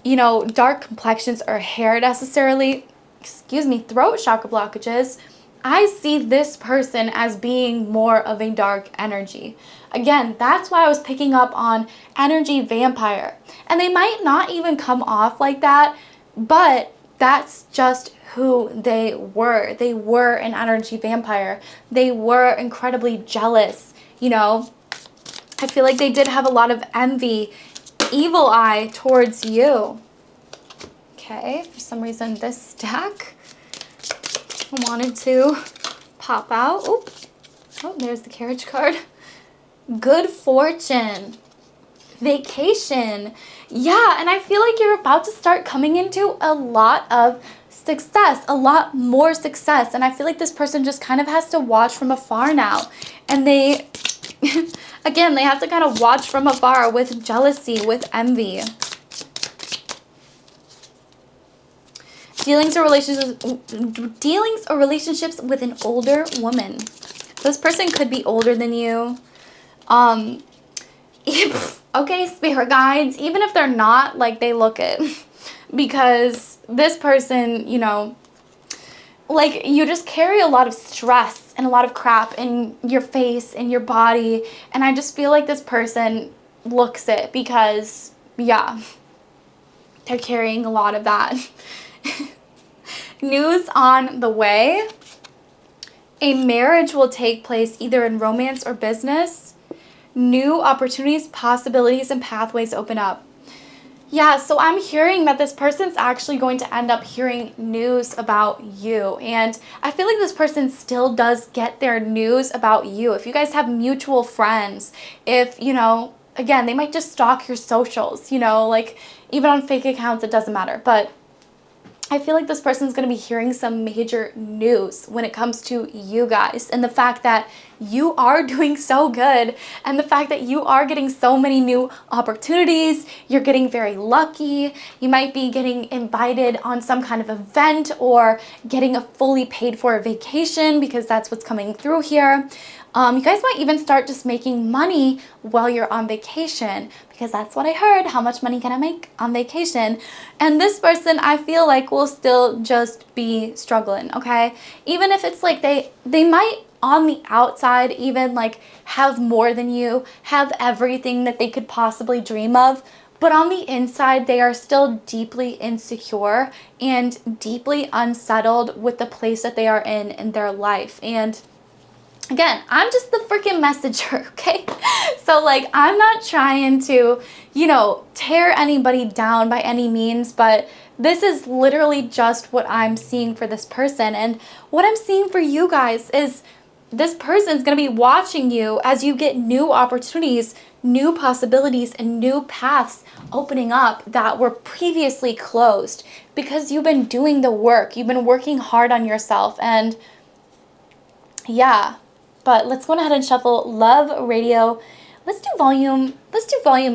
you know, dark complexions or hair necessarily. Excuse me, throat chakra blockages. I see this person as being more of a dark energy. Again, that's why I was picking up on energy vampire. And they might not even come off like that, but that's just who they were. They were an energy vampire. They were incredibly jealous, you know. I feel like they did have a lot of envy, evil eye towards you. Okay, for some reason this stack wanted to pop out. Oop. Oh, there's the carriage card. Good fortune. Vacation. Yeah, and I feel like you're about to start coming into a lot of success, a lot more success. And I feel like this person just kind of has to watch from afar now. And they, again, they have to kind of watch from afar with jealousy, with envy. Dealings or relationships with an older woman. This person could be older than you. Okay, spirit guides, even if they're not, like, they look it. Because this person, you know, like, you just carry a lot of stress and a lot of crap in your face, in your body. And I just feel like this person looks it because, yeah, they're carrying a lot of that. News on the way. A marriage will take place either in romance or business. New opportunities, possibilities, and pathways open up. Yeah, so I'm hearing that this person's actually going to end up hearing news about you. And I feel like this person still does get their news about you. If you guys have mutual friends, if, you know, again, they might just stalk your socials, you know, like even on fake accounts, it doesn't matter. But I feel like this person's going to be hearing some major news when it comes to you guys and the fact that you are doing so good and the fact that you are getting so many new opportunities. You're getting very lucky. You might be getting invited on some kind of event or getting a fully paid for vacation because that's what's coming through here. You guys might even start just making money while you're on vacation because that's what I heard. How much money can I make on vacation? And this person, I feel like, will still just be struggling, okay? Even if it's like they might on the outside even like have more than you, have everything that they could possibly dream of. But on the inside, they are still deeply insecure and deeply unsettled with the place that they are in their life. And again, I'm just the freaking messenger, okay? So, like, I'm not trying to, you know, tear anybody down by any means, but this is literally just what I'm seeing for this person. And what I'm seeing for you guys is this person's going to be watching you as you get new opportunities, new possibilities, and new paths opening up that were previously closed because you've been doing the work. You've been working hard on yourself. And yeah, but let's go ahead and shuffle Love Radio. Let's do volume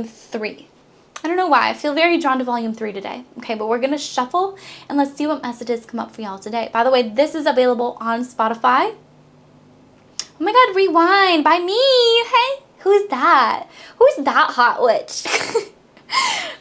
3. I don't know why. I feel very drawn to volume 3 today. Okay, but we're going to shuffle and let's see what messages come up for y'all today. By the way, this is available on Spotify. Oh my God, Rewind by me. Hey, who's that? Who's that hot witch?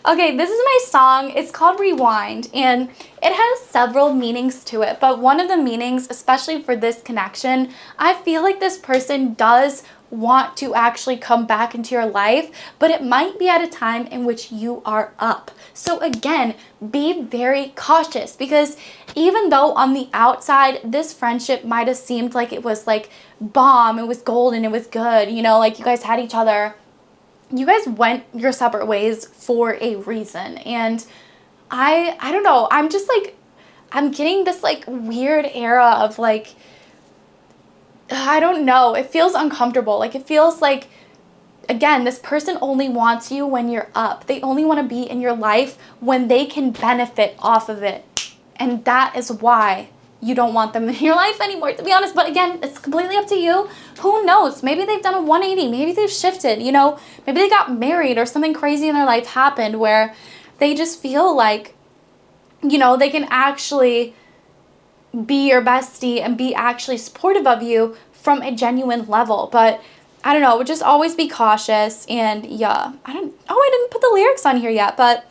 Okay, this is my song. It's called Rewind, and it has several meanings to it. But one of the meanings, especially for this connection, I feel like this person does want to actually come back into your life, but it might be at a time in which you are up. So again, be very cautious, because even though on the outside this friendship might have seemed like it was like bomb, it was golden, it was good, you know, like you guys had each other, you guys went your separate ways for a reason. And I don't know, I'm just like, I'm getting this like weird era of like, I don't know, it feels uncomfortable. Like it feels like, again, this person only wants you when you're up. They only want to be in your life when they can benefit off of it. And that is why you don't want them in your life anymore, to be honest. But again, it's completely up to you. Who knows? Maybe they've done a 180. Maybe they've shifted, you know? Maybe they got married or something crazy in their life happened where they just feel like, you know, they can actually be your bestie and be actually supportive of you from a genuine level. But I don't know, just always be cautious. And yeah, I didn't put the lyrics on here yet, but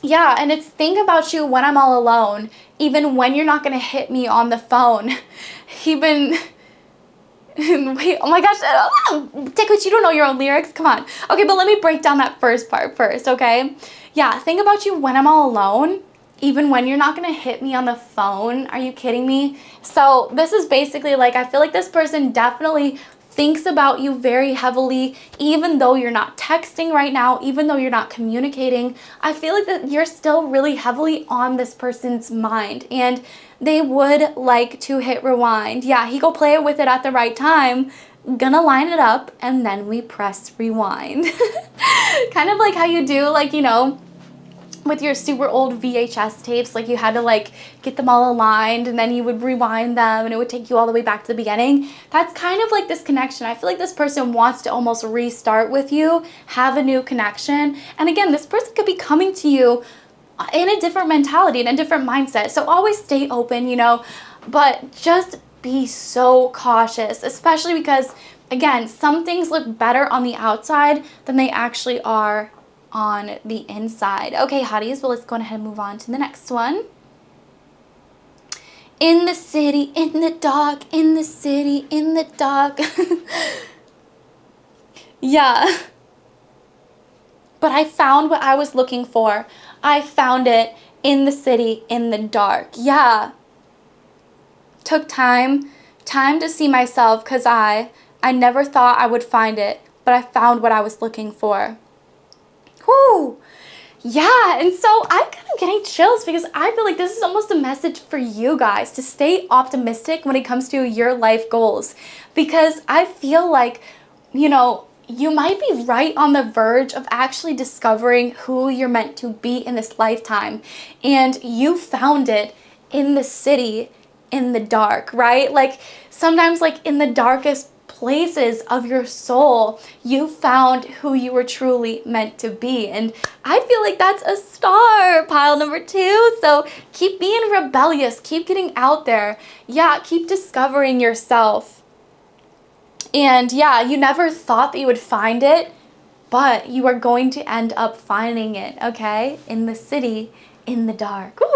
yeah, and it's think about you when I'm all alone, even when you're not gonna hit me on the phone. Even wait, oh my gosh, Dick, you don't know your own lyrics, come on. Okay, but let me break down that first part first, okay? Yeah, think about you when I'm all alone, even when you're not gonna hit me on the phone. Are you kidding me? So this is basically like, I feel like this person definitely thinks about you very heavily, even though you're not texting right now, even though you're not communicating. I feel like that you're still really heavily on this person's mind, and they would like to hit rewind. Yeah, he go play it with it at the right time, gonna line it up, and then we press rewind. Kind of like how you do, like, you know, with your super old VHS tapes, like you had to like get them all aligned and then you would rewind them and it would take you all the way back to the beginning. That's kind of like this connection. I feel like this person wants to almost restart with you, have a new connection. And again, this person could be coming to you in a different mentality, in a different mindset. So always stay open, you know, but just be so cautious, especially because, again, some things look better on the outside than they actually are on the inside. Okay, hotties, well, let's go ahead and move on to the next one. In the city, in the dark, in the city, in the dark. Yeah. But I found what I was looking for. I found it in the city, in the dark. Yeah. Took time to see myself, because I never thought I would find it, but I found what I was looking for. Woo! Yeah, and so I'm kind of getting chills because I feel like this is almost a message for you guys to stay optimistic when it comes to your life goals, because I feel like, you know, you might be right on the verge of actually discovering who you're meant to be in this lifetime, and you found it in the city, in the dark, right? Like sometimes, like in the darkest places of your soul, you found who you were truly meant to be. And I feel like that's a star, pile number 2. So keep being rebellious, keep getting out there. Yeah, keep discovering yourself. And yeah, you never thought that you would find it, but you are going to end up finding it, okay? In the city, in the dark. Woo!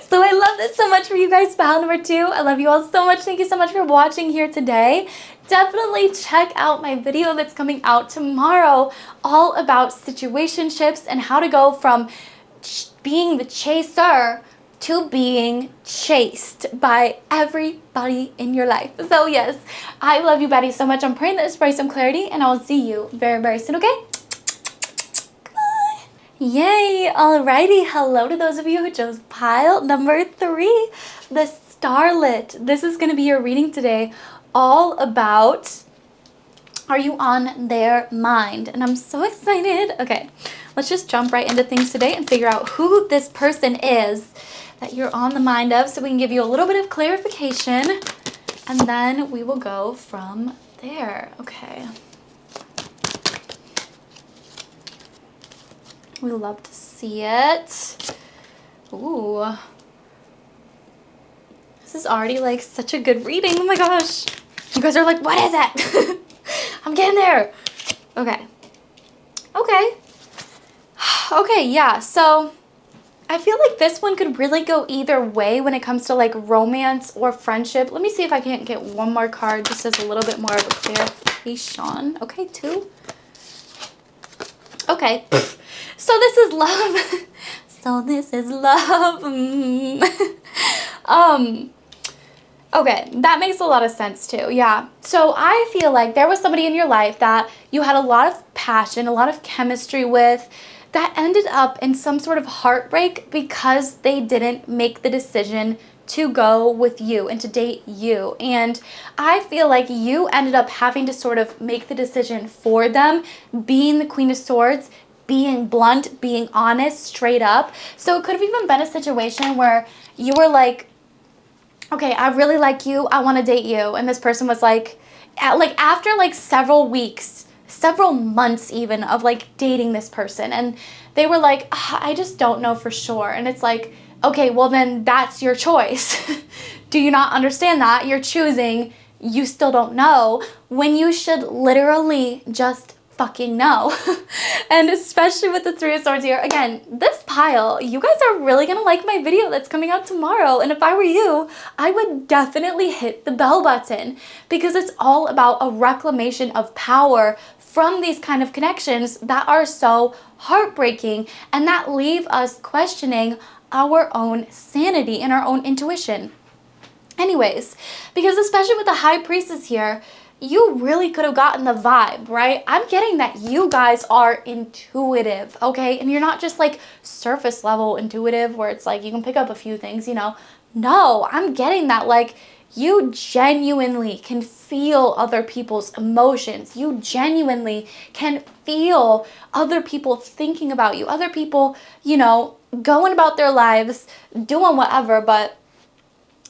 So I love this so much for you guys, pile number 2. I love you all so much. Thank you so much for watching here today. Definitely check out my video that's coming out tomorrow, all about situationships and how to go from being the chaser to being chased by everybody in your life. So yes, I love you, Betty, so much. I'm praying that this brings some clarity, and I'll see you very, very soon, okay? Yay! Alrighty, hello to those of you who chose pile number 3, the Starlit. This is going to be your reading today, all about, are you on their mind? And I'm so excited. Okay, let's just jump right into things today and figure out who this person is that you're on the mind of, so we can give you a little bit of clarification And then we will go from there. Okay. We love to see it. Ooh. This is already like such a good reading. Oh my gosh. You guys are like, what is it? I'm getting there. Okay. Okay. Okay, yeah. So I feel like this one could really go either way when it comes to like romance or friendship. Let me see if I can't get one more card just as a little bit more of a clarification. Okay, 2. Okay. So this is love. So this is love. Okay, that makes a lot of sense too. Yeah. So I feel like there was somebody in your life that you had a lot of passion, a lot of chemistry with, that ended up in some sort of heartbreak because they didn't make the decision to go with you and to date you. And I feel like you ended up having to sort of make the decision for them, being the Queen of Swords, being blunt, being honest, straight up. So it could have even been a situation where you were like, okay, I really like you, I want to date you. And this person was like after like several weeks, several months even of like dating this person, and they were like, I just don't know for sure. And it's like, okay, well then that's your choice. Do you not understand that? You're choosing, you still don't know, when you should literally just fucking know. And especially with the 3 of Swords here, again, this pile, you guys are really gonna like my video that's coming out tomorrow. And if I were you, I would definitely hit the bell button, because it's all about a reclamation of power from these kind of connections that are so heartbreaking and that leave us questioning our own sanity and our own intuition. Anyways, because especially with the High Priestess here, you really could have gotten the vibe, right? I'm getting that you guys are intuitive, okay? And you're not just like surface level intuitive where it's like you can pick up a few things, you know? No, I'm getting that like you genuinely can feel other people's emotions. You genuinely can feel other people thinking about you, other people, you know, going about their lives, doing whatever, but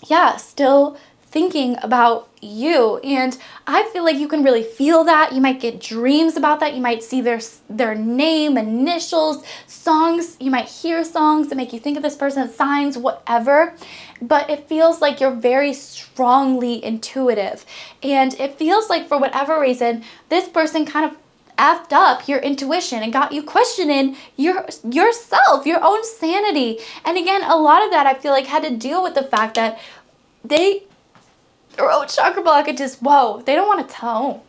yeah, still thinking about you. And I feel like you can really feel that. You might get dreams about that. You might see their name, initials, songs. You might hear songs that make you think of this person, signs, whatever. But it feels like you're very strongly intuitive. And it feels like for whatever reason, this person kind of effed up your intuition and got you questioning yourself, your own sanity. And again, a lot of that I feel like had to deal with the fact that they wrote chakra blockages. Whoa, they don't want to tell.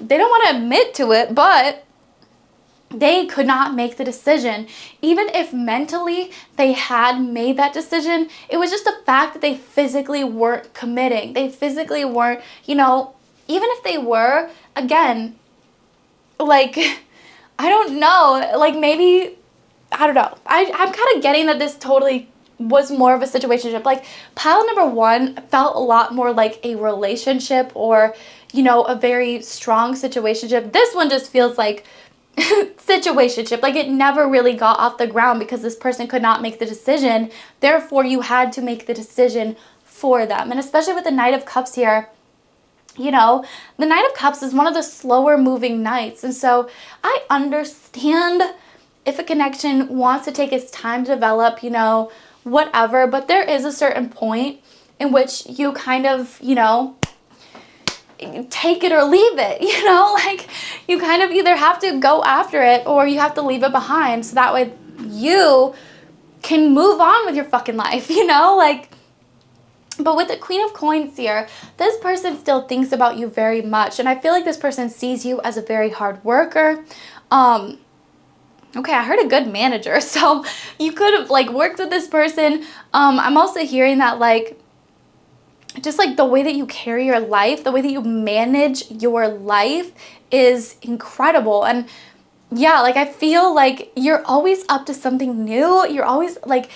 They don't want to admit to it, but they could not make the decision. Even if mentally they had made that decision, it was just the fact that they physically weren't committing. They physically weren't, you know, even if they were, again, like, I don't know, like maybe, I don't know. I'm kind of getting that this totally was more of a situationship. Like pile number 1 felt a lot more like a relationship or, you know, a very strong situationship. This one just feels like situationship. Like it never really got off the ground because this person could not make the decision. Therefore, you had to make the decision for them. And especially with the Knight of Cups here, you know, the Knight of Cups is one of the slower moving knights. And so I understand if a connection wants to take its time to develop, you know, whatever, but there is a certain point in which you kind of, you know, take it or leave it, you know, like you kind of either have to go after it or you have to leave it behind so that way you can move on with your fucking life, you know, like. But with the Queen of Coins here, this person still thinks about you very much. And I feel like this person sees you as a very hard worker. Okay, I heard a good manager. So you could have like worked with this person. I'm also hearing that like, just like the way that you carry your life, the way that you manage your life is incredible. And yeah, like I feel like you're always up to something new. You're always like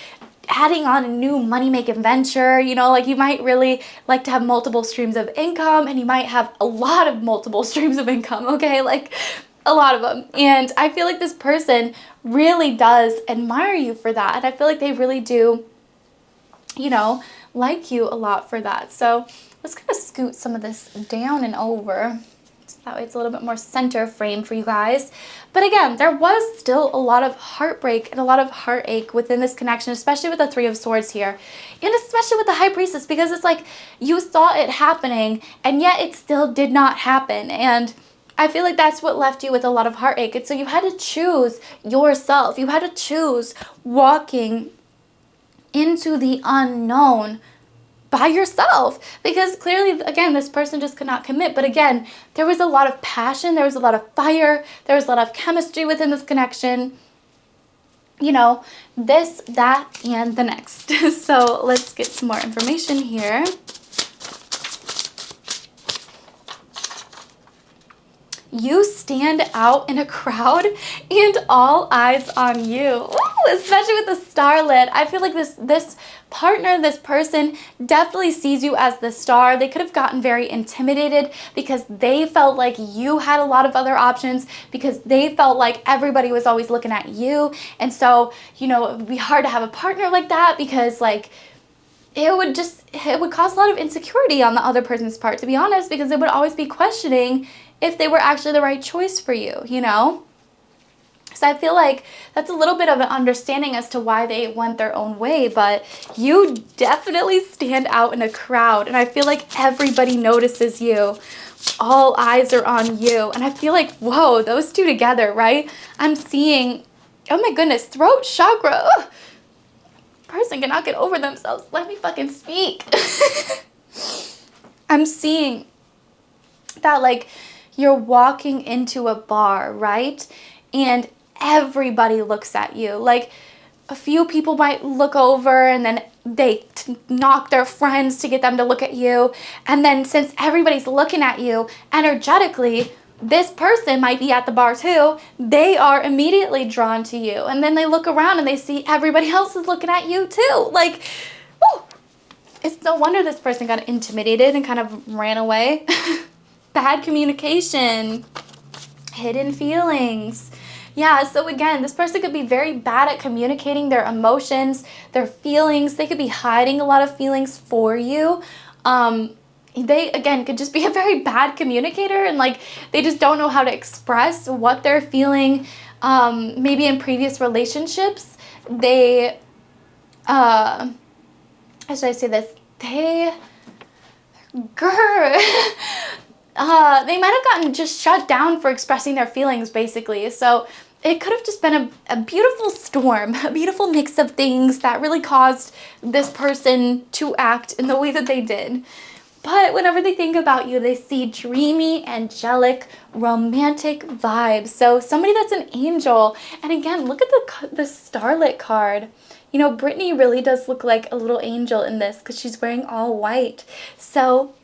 adding on a new money-making venture, you know, like you might really like to have multiple streams of income and you might have a lot of multiple streams of income, okay, like a lot of them. And I feel like this person really does admire you for that. And I feel like they really do, you know, like you a lot for that. So let's kind of scoot some of this down and over. So that way it's a little bit more center frame for you guys. But again, there was still a lot of heartbreak and a lot of heartache within this connection, especially with the Three of Swords here. And especially with the High Priestess, because it's like you saw it happening and yet it still did not happen. And I feel like that's what left you with a lot of heartache. And so you had to choose yourself. You had to choose walking into the unknown by yourself, because clearly, again, this person just could not commit. But again, there was a lot of passion, there was a lot of fire, there was a lot of chemistry within this connection. You know, this, that, and the next. So let's get some more information here. You stand out in a crowd and all eyes on you. Ooh, especially with the starlet. I feel like this partner, this person definitely sees you as the star. They could have gotten very intimidated because they felt like you had a lot of other options, because they felt like everybody was always looking at you. And so, you know, it would be hard to have a partner like that, because like it would cause a lot of insecurity on the other person's part, to be honest, because they would always be questioning if they were actually the right choice for you, you know? So I feel like that's a little bit of an understanding as to why they went their own way, but you definitely stand out in a crowd, and I feel like everybody notices you. All eyes are on you, and I feel like, whoa, those two together, right? I'm seeing, oh my goodness, throat chakra. Ugh. Person cannot get over themselves. Let me fucking speak. I'm seeing that, like, you're walking into a bar, right? And everybody looks at you. Like, a few people might look over and then they knock their friends to get them to look at you. And then since everybody's looking at you energetically, this person might be at the bar too. They are immediately drawn to you. And then they look around and they see everybody else is looking at you too. Like, whew, it's no wonder this person got intimidated and kind of ran away. Bad communication, hidden feelings. Yeah, so again, this person could be very bad at communicating their emotions, their feelings. They could be hiding a lot of feelings for you. They, again, could just be a very bad communicator, and like they just don't know how to express what they're feeling. Maybe in previous relationships, they, how should I say this? They might have gotten just shut down for expressing their feelings, basically. So it could have just been a beautiful storm, a beautiful mix of things that really caused this person to act in the way that they did. But whenever they think about you, they see dreamy, angelic, romantic vibes. So somebody that's an angel. And again, look at the starlet card. You know, Brittany really does look like a little angel in this because she's wearing all white. So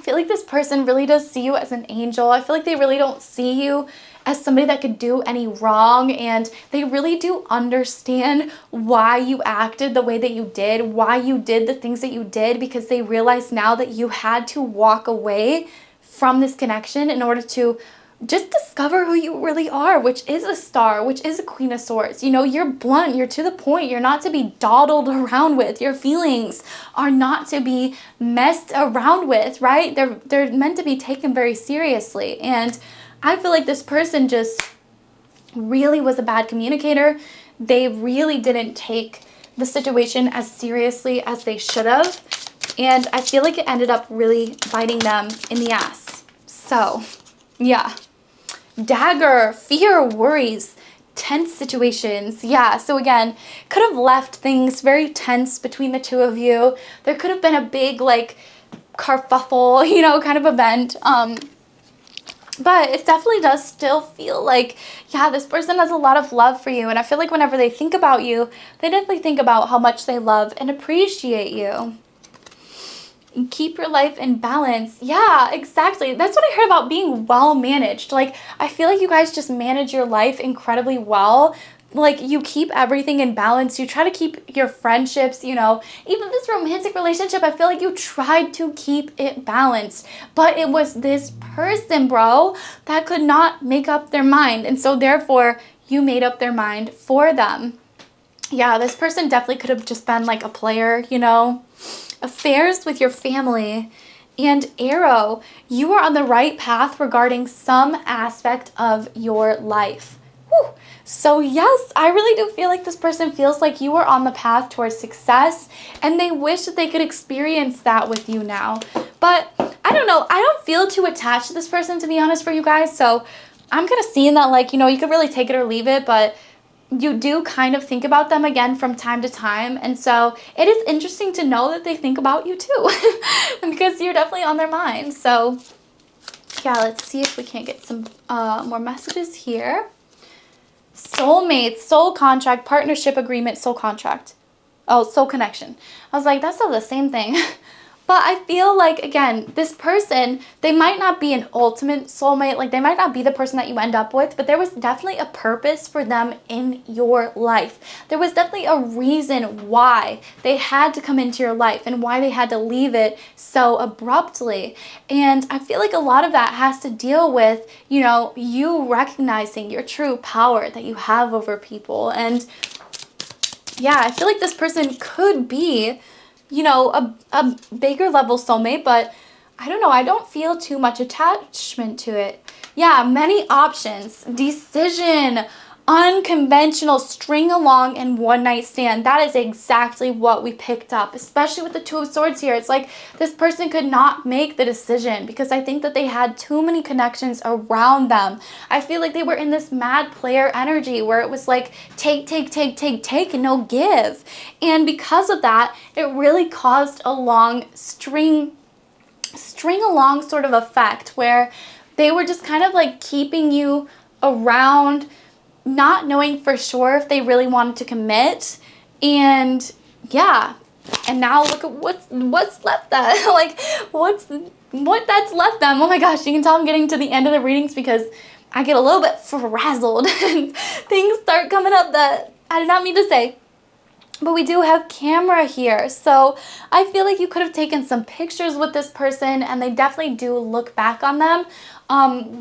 I feel like this person really does see you as an angel. I feel like they really don't see you as somebody that could do any wrong, and they really do understand why you acted the way that you did, why you did the things that you did, because they realize now that you had to walk away from this connection in order to just discover who you really are, which is a star, which is a Queen of Swords. You know, you're blunt, you're to the point, you're not to be dawdled around with. Your feelings are not to be messed around with, right? They're meant to be taken very seriously. And I feel like this person just really was a bad communicator. They really didn't take the situation as seriously as they should have. And I feel like it ended up really biting them in the ass. So, yeah. Dagger, fear, worries, tense situations. Yeah, so again, could have left things very tense between the two of you. There could have been a big, like, kerfuffle, you know, kind of event. But it definitely does still feel like, yeah, this person has a lot of love for you. And I feel like whenever they think about you, they definitely think about how much they love and appreciate you. Keep your life in balance. Yeah, exactly. That's what I heard about being well managed. Like, I feel like you guys just manage your life incredibly well. Like, you keep everything in balance. You try to keep your friendships, you know, even this romantic relationship, I feel like you tried to keep it balanced. But it was this person, bro, that could not make up their mind. And so therefore, you made up their mind for them. Yeah, this person definitely could have just been like a player, you know. affairs with your family, and arrow, you are on the right path regarding some aspect of your life. Whew. So yes, I really do feel like this person feels like you are on the path towards success, and they wish that they could experience that with you now. But I don't know, I don't feel too attached to this person, to be honest, for you guys. So I'm kind of seeing that, like, you know, you could really take it or leave it, but you do kind of think about them again from time to time. And so it is interesting to know that they think about you too, because you're definitely on their mind. So yeah, let's see if we can't get some more messages here. Soulmates, soul contract, partnership agreement, soul contract. Oh, soul connection. I was like, that's not the same thing. But I feel like, again, this person, they might not be an ultimate soulmate. Like, they might not be the person that you end up with, but there was definitely a purpose for them in your life. There was definitely a reason why they had to come into your life and why they had to leave it so abruptly. And I feel like a lot of that has to deal with, you know, you recognizing your true power that you have over people. And yeah, I feel like this person could be, you know, a bigger level soulmate, but I don't know, I don't feel too much attachment to it. Yeah, many options, decision, unconventional, string along, and one night stand. That is exactly what we picked up, especially with the Two of Swords here. It's like this person could not make the decision because I think that they had too many connections around them. I feel like they were in this mad player energy where it was like take, and no give. And because of that, it really caused a long string along sort of effect where they were just kind of like keeping you around, not knowing for sure if they really wanted to commit. And yeah, and now look at what's left that like what that's left them. Oh my gosh, you can tell I'm getting to the end of the readings because I get a little bit frazzled and things start coming up that I did not mean to say. But we do have camera here, so I feel like you could have taken some pictures with this person, and they definitely do look back on them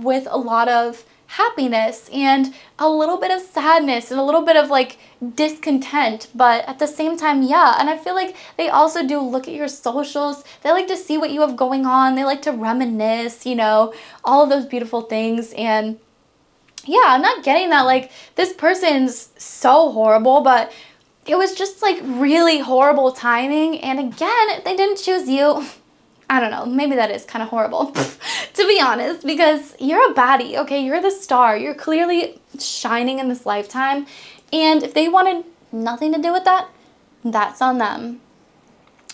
with a lot of happiness and a little bit of sadness and a little bit of like discontent, but at the same time, yeah. And I feel like they also do look at your socials. They like to see what you have going on. They like to reminisce, you know, all of those beautiful things. And yeah, I'm not getting that like this person's so horrible, but it was just like really horrible timing. And again, if they didn't choose you, I don't know, maybe that is kind of horrible, to be honest, because you're a baddie, okay? You're the star. You're clearly shining in this lifetime. And if they wanted nothing to do with that, that's on them.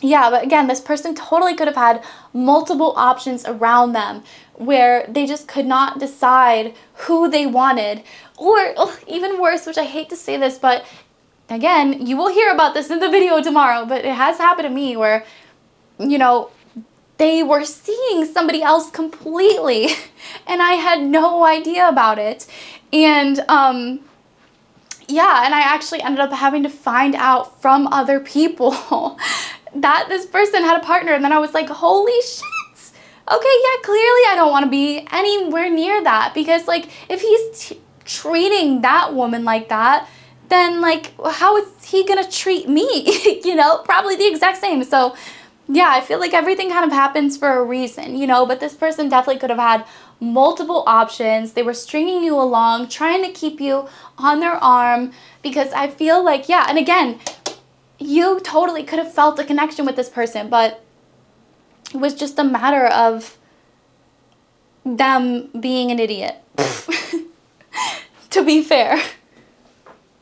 Yeah, but again, this person totally could have had multiple options around them where they just could not decide who they wanted. Or even worse, which I hate to say this, but again, you will hear about this in the video tomorrow, but it has happened to me where, you know, they were seeing somebody else completely and I had no idea about it. And yeah, and I actually ended up having to find out from other people that this person had a partner, and then I was like, holy shit. Okay, yeah, clearly I don't want to be anywhere near that, because like if he's treating that woman like that, then like how is he gonna treat me? You know, probably the exact same. So yeah, I feel like everything kind of happens for a reason, you know, but this person definitely could have had multiple options. They were stringing you along, trying to keep you on their arm, because I feel like, yeah, and again, you totally could have felt a connection with this person, but it was just a matter of them being an idiot, to be fair.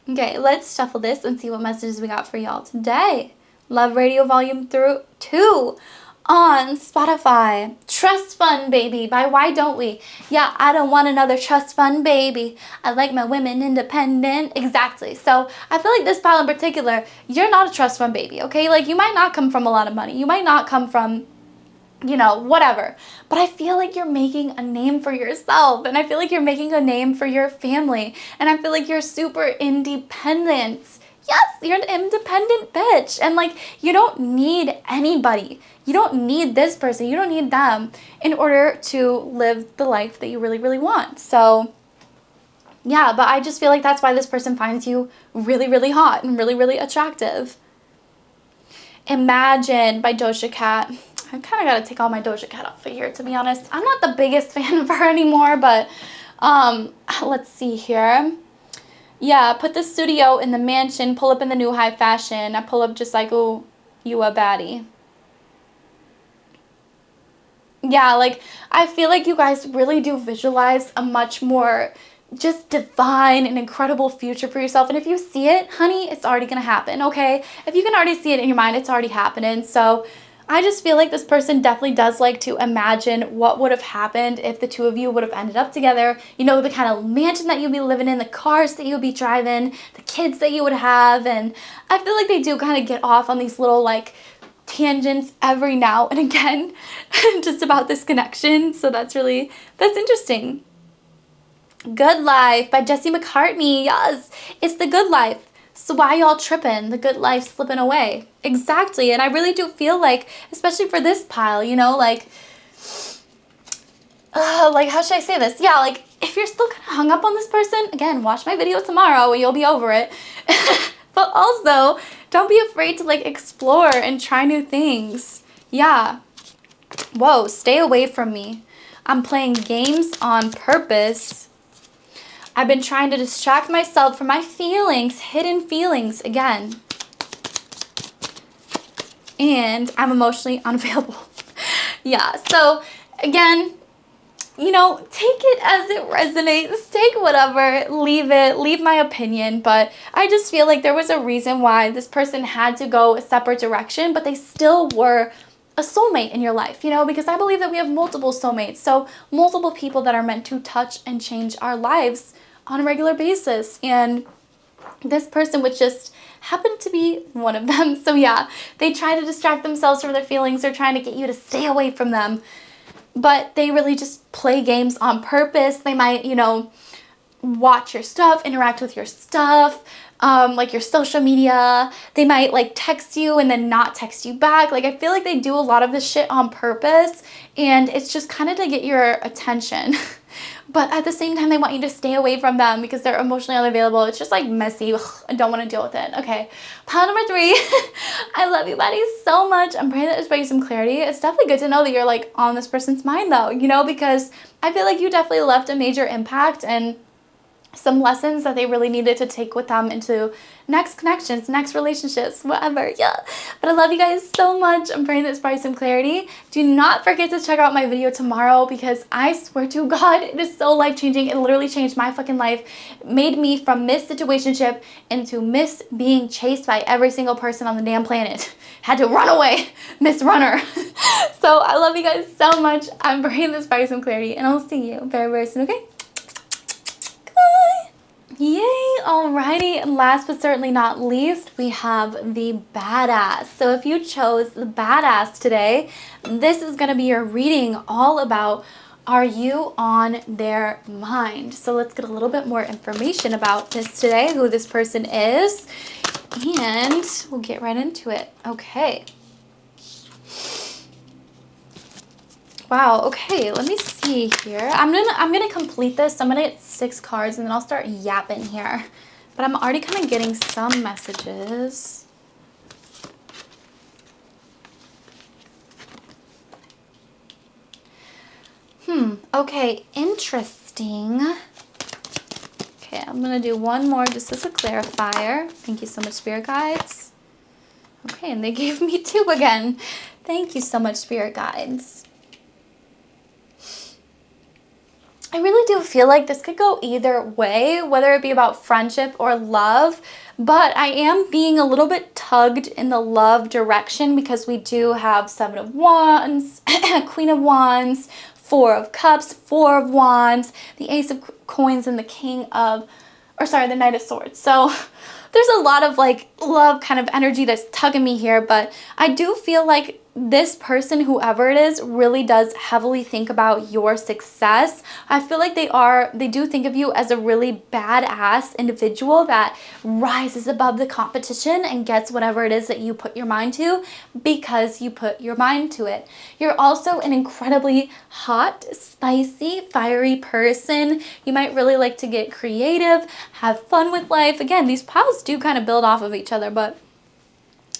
Okay, let's shuffle this and see what messages we got for y'all today. Love Radio Volume 2 on Spotify. Trust Fund Baby by Why Don't We? Yeah, I don't want another trust fund baby. I like my women independent. Exactly. So I feel like this pile in particular, you're not a trust fund baby, okay? Like you might not come from a lot of money. You might not come from, you know, whatever. But I feel like you're making a name for yourself. And I feel like you're making a name for your family. And I feel like you're super independent. Yes, you're an independent bitch. And like, you don't need anybody. You don't need this person. You don't need them in order to live the life that you really, really want. So yeah, but I just feel like that's why this person finds you really, really hot and really, really attractive. Imagine by Doja Cat. I kind of got to take all my Doja Cat off of here, to be honest. I'm not the biggest fan of her anymore, but let's see here. Yeah, put the studio in the mansion, pull up in the new high fashion. I pull up just like, ooh, you a baddie. Yeah, like, I feel like you guys really do visualize a much more just divine and incredible future for yourself. And if you see it, honey, it's already going to happen, okay? If you can already see it in your mind, it's already happening. So I just feel like this person definitely does like to imagine what would have happened if the two of you would have ended up together. You know, the kind of mansion that you'd be living in, the cars that you'd be driving, the kids that you would have. And I feel like they do kind of get off on these little, like, tangents every now and again just about this connection. So that's interesting. Good Life by Jesse McCartney. Yes, it's the good life. So why y'all tripping? The good life slipping away. Exactly. And I really do feel like, especially for this pile, you know, like how should I say this? Yeah, like, if you're still kind of hung up on this person, again, watch my video tomorrow and you'll be over it. But also, don't be afraid to, like, explore and try new things. Yeah. Whoa, stay away from me. I'm playing games on purpose. I've been trying to distract myself from my feelings, hidden feelings, again. And I'm emotionally unavailable. Yeah, so, again, you know, take it as it resonates. Take whatever, leave my opinion. But I just feel like there was a reason why this person had to go a separate direction, but they still were a soulmate in your life, you know, because I believe that we have multiple soulmates. So multiple people that are meant to touch and change our lives on a regular basis. And this person would just happen to be one of them. So yeah, they try to distract themselves from their feelings. They're trying to get you to stay away from them. But they really just play games on purpose. They might, you know, watch your stuff, interact with your stuff, like your social media. They might, like, text you and then not text you back. Like, I feel like they do a lot of this shit on purpose, and it's just kind of to get your attention. But at the same time, they want you to stay away from them because they're emotionally unavailable. It's just, like, messy. Ugh, I don't want to deal with it. Okay, pile number 3. I love you, buddies, so much. I'm praying that this brings some clarity. It's definitely good to know that you're, like, on this person's mind, though, you know, because I feel like you definitely left a major impact and some lessons that they really needed to take with them into next connections, next relationships, whatever. Yeah, but I love you guys so much. I'm praying this brought some clarity. Do not forget to check out my video tomorrow because I swear to God, it is so life-changing. It literally changed my fucking life. It made me from Miss Situationship into Miss being chased by every single person on the damn planet. Had to run away, Miss Runner. So I love you guys so much. I'm praying this brought some clarity, and I'll see you very, very soon, okay? Yay, alrighty, and last but certainly not least, we have the badass. So if you chose the badass today, this is going to be your reading all about, are you on their mind? So let's get a little bit more information about this today, who this person is, and we'll get right into it. Okay. Wow, okay, let me see here. I'm gonna complete this. I'm gonna get 6 cards and then I'll start yapping here. But I'm already kind of getting some messages. Okay, interesting. Okay, I'm gonna do one more just as a clarifier. Thank you so much, Spirit Guides. Okay, and they gave me 2 again. Thank you so much, Spirit Guides. I really do feel like this could go either way, whether it be about friendship or love, but I am being a little bit tugged in the love direction because we do have 7 of Wands, Queen of Wands, 4 of Cups, 4 of Wands, the Ace of Coins, and the the Knight of Swords. So there's a lot of, like, love kind of energy that's tugging me here, but I do feel like this person, whoever it is, really does heavily think about your success. I feel like they do think of you as a really badass individual that rises above the competition and gets whatever it is that you put your mind to because you put your mind to it. You're also an incredibly hot, spicy, fiery person. You might really like to get creative, have fun with life. Again, these piles do kind of build off of each other, but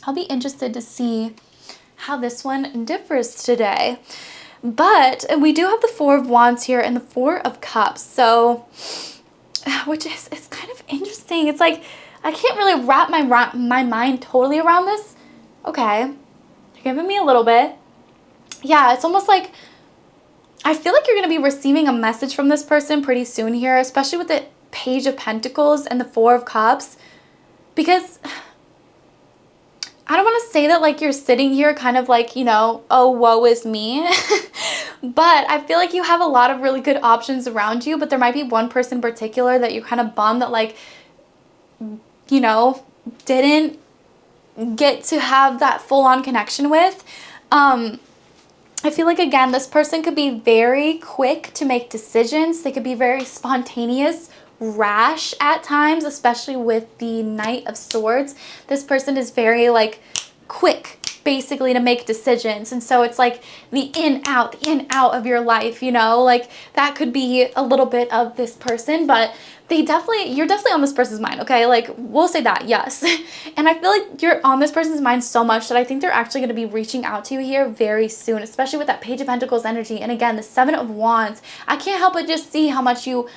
I'll be interested to see how this one differs today. But we do have the Four of Wands here and the Four of Cups. So, which is, it's kind of interesting. It's like, I can't really wrap my mind totally around this. Okay, you're giving me a little bit. Yeah, it's almost like, I feel like you're going to be receiving a message from this person pretty soon here, especially with the Page of Pentacles and the Four of Cups. Because I don't want to say that like you're sitting here kind of like, you know, oh, woe is me. But I feel like you have a lot of really good options around you, but there might be one person in particular that you're kind of bummed that like, you know, didn't get to have that full-on connection with. I feel like, again, this person could be very quick to make decisions. They could be very spontaneous, rash at times, especially with the Knight of Swords. This person is very, like, quick, basically, to make decisions. And so it's like the in out of your life, you know? Like, that could be a little bit of this person, but you're definitely on this person's mind, okay? Like, we'll say that, yes. And I feel like you're on this person's mind so much that I think they're actually going to be reaching out to you here very soon, especially with that Page of Pentacles energy. And again, the Seven of Wands. I can't help but just see how much you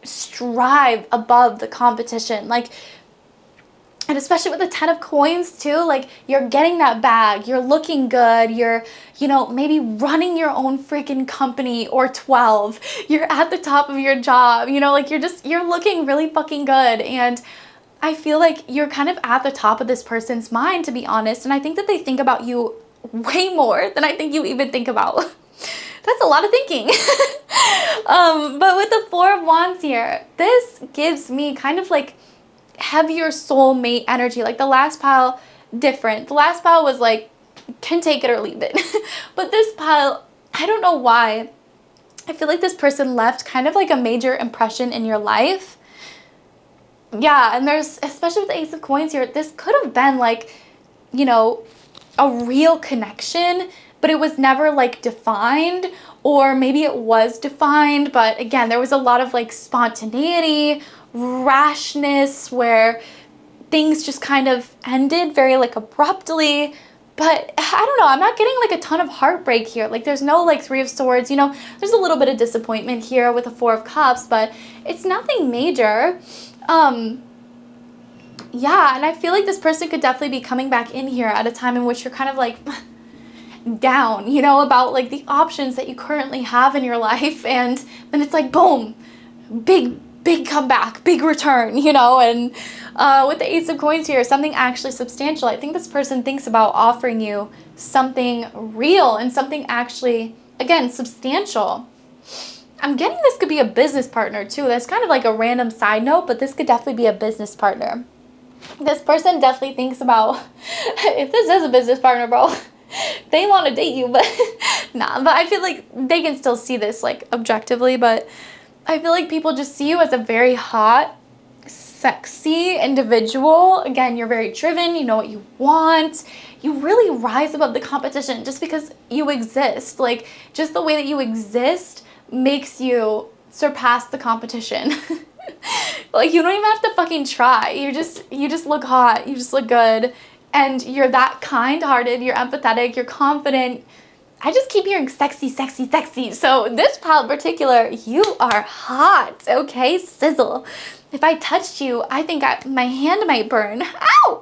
strive above the competition. Like, and especially with the Ten of Coins too, like you're getting that bag, you're looking good, you're, you know, maybe running your own freaking company or 12, you're at the top of your job, you know, like you're looking really fucking good. And I feel like you're kind of at the top of this person's mind, to be honest. And I think that they think about you way more than I think you even think about. That's a lot of thinking. But with the Four of Wands here, this gives me kind of like heavier soulmate energy. Like the last pile, different. The last pile was like, can take it or leave it. But this pile, I don't know why. I feel like this person left kind of like a major impression in your life. Yeah, and there's, especially with the Ace of Coins here, this could have been like, you know, a real connection, but it was never like defined, or maybe it was defined, but again, there was a lot of like spontaneity, rashness, where things just kind of ended very like abruptly. But I don't know, I'm not getting like a ton of heartbreak here. Like there's no like Three of Swords, you know, there's a little bit of disappointment here with the Four of Cups, but it's nothing major. Yeah, and I feel like this person could definitely be coming back in here at a time in which you're kind of like down, you know, about like the options that you currently have in your life, and then it's like boom, big comeback, big return, you know. And with the Ace of Coins here, something actually substantial. I think this person thinks about offering you something real and something actually, again, substantial. I'm getting this could be a business partner too. That's kind of like a random side note, but this could definitely be a business partner. This person definitely thinks about, if this is a business partner, bro, they want to date you, but nah, but I feel like they can still see this like objectively, but I feel like people just see you as a very hot, sexy individual. Again, you're very driven, you know what you want. You really rise above the competition just because you exist. Like, just the way that you exist makes you surpass the competition. Like, you don't even have to fucking try. You just look hot, you just look good, and you're that kind-hearted, you're empathetic, you're confident. I just keep hearing sexy, sexy, sexy. So this pile in particular, you are hot, okay? Sizzle. If I touched you, I think my hand might burn. Ow!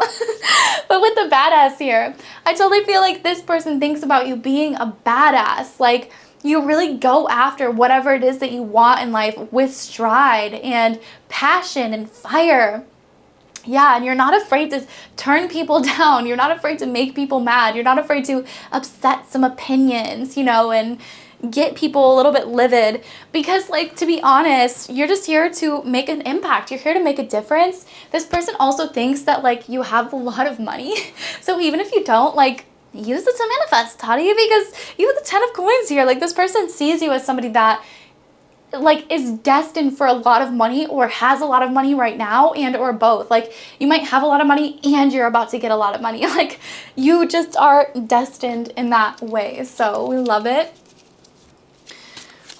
But with the badass here, I totally feel like this person thinks about you being a badass. Like, you really go after whatever it is that you want in life with stride and passion and fire. Yeah, and you're not afraid to turn people down. You're not afraid to make people mad. You're not afraid to upset some opinions, you know, and get people a little bit livid. Because, like, to be honest, you're just here to make an impact. You're here to make a difference. This person also thinks that, like, you have a lot of money. So even if you don't, like, use it to manifest, Tati, because you have the Ten of Coins here. Like, this person sees you as somebody that, like, is destined for a lot of money, or has a lot of money right now, and or both. Like, you might have a lot of money and you're about to get a lot of money. Like, you just are destined in that way. So we love it.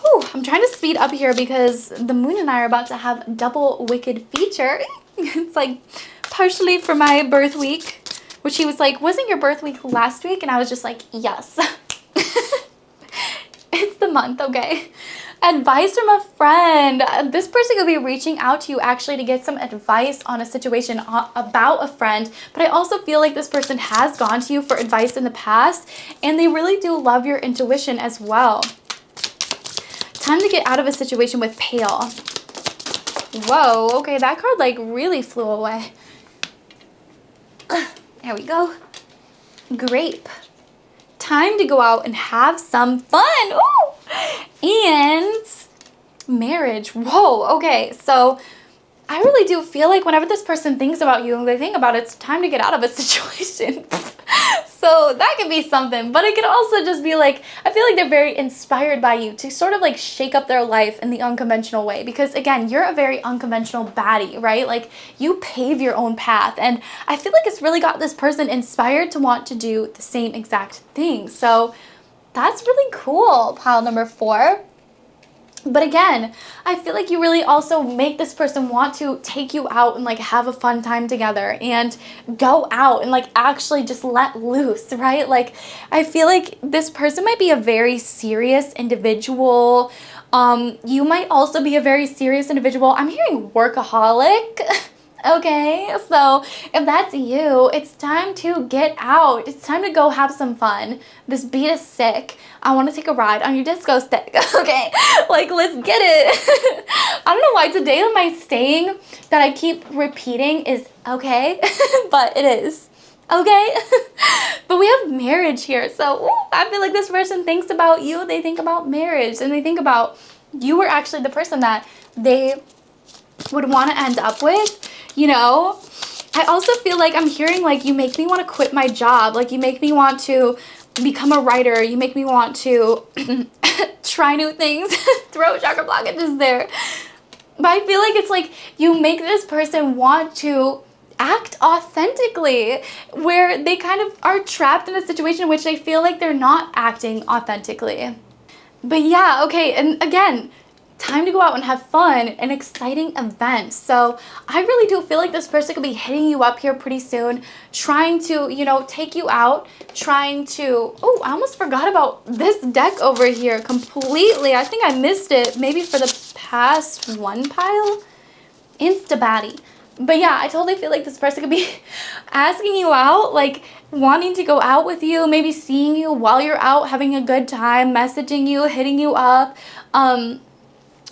Whew, I'm trying to speed up here because the moon and I are about to have double wicked feature. It's like partially for my birth week, which he was like, wasn't your birth week last week? And I was just like, yes. It's the month, okay? Advice from a friend. This person could be reaching out to you actually to get some advice on a situation about a friend, but I also feel like this person has gone to you for advice in the past, and they really do love your intuition as well. Time to get out of a situation with pale. Whoa, okay, that card like really flew away. There we go. Grape. Time to go out and have some fun. Ooh! And marriage. Whoa, okay, so I really do feel like whenever this person thinks about you and they think about it's time to get out of a situation. So that could be something, but it could also just be like, I feel like they're very inspired by you to sort of like shake up their life in the unconventional way, because again, you're a very unconventional baddie, right? Like you pave your own path, and I feel like it's really got this person inspired to want to do the same exact thing. So that's really cool, pile number 4. But again, I feel like you really also make this person want to take you out and like have a fun time together and go out and like actually just let loose, right? Like I feel like this person might be a very serious individual. You might also be a very serious individual. I'm hearing workaholic. Okay, so if that's you, it's time to get out. It's time to go have some fun. This beat is sick. I want to take a ride on your disco stick. Okay, like let's get it. I don't know why today my saying that I keep repeating is okay, but it is. Okay, but we have marriage here. So ooh, I feel like this person thinks about you. They think about marriage, and they think about you were actually the person that they would want to end up with. You know, I also feel like I'm hearing like you make me want to quit my job. Like you make me want to become a writer. You make me want to try new things. Throat chakra blockages there. But I feel like it's like you make this person want to act authentically, where they kind of are trapped in a situation in which they feel like they're not acting authentically. But yeah, okay, and again, time to go out and have fun and exciting events. So I really do feel like this person could be hitting you up here pretty soon, trying to, you know, take you out, trying to, oh, I almost forgot about this deck over here completely. I think I missed it maybe for the past one pile. Insta-baddie. But yeah, I totally feel like this person could be asking you out, like wanting to go out with you, maybe seeing you while you're out, having a good time, messaging you, hitting you up.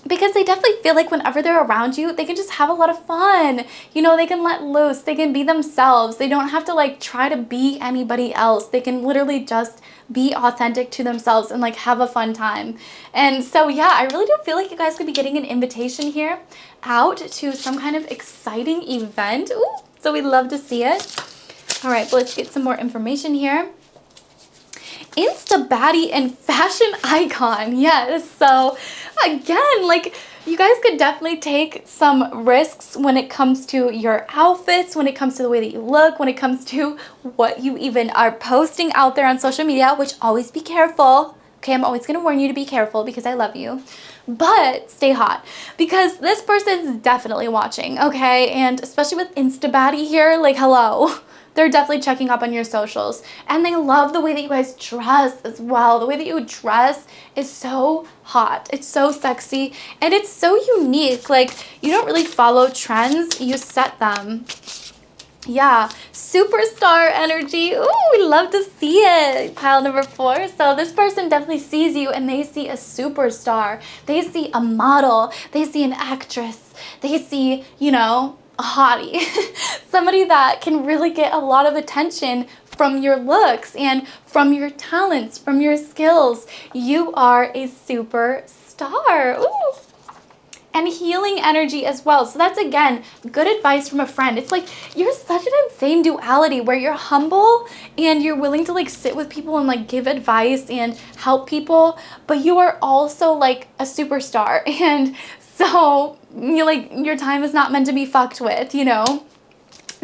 Because they definitely feel like whenever they're around you, they can just have a lot of fun. You know, they can let loose. They can be themselves. They don't have to like try to be anybody else. They can literally just be authentic to themselves and like have a fun time. And so yeah, I really do feel like you guys could be getting an invitation here out to some kind of exciting event. Ooh, so we'd love to see it. All right, but let's get some more information here. Insta-baddie and fashion icon. Yes, so again, like you guys could definitely take some risks when it comes to your outfits, when it comes to the way that you look, when it comes to what you even are posting out there on social media, which always be careful. Okay, I'm always going to warn you to be careful because I love you. But stay hot because this person's definitely watching, okay? And especially with Insta-baddie here, like hello. They're definitely checking up on your socials, and they love the way that you guys dress as well. The way that you dress is so hot. It's so sexy, and it's so unique. Like, you don't really follow trends, you set them. Yeah, superstar energy. Ooh, we love to see it. Pile number 4. So this person definitely sees you and they see a superstar. They see a model. They see an actress. They see, you know, a hottie. Somebody that can really get a lot of attention from your looks and from your talents, from your skills. You are a superstar. Ooh. And healing energy as well. So that's, again, good advice from a friend. It's like you're such an insane duality where you're humble and you're willing to like sit with people and like give advice and help people, but you are also like a superstar. And so you like your time is not meant to be fucked with, you know?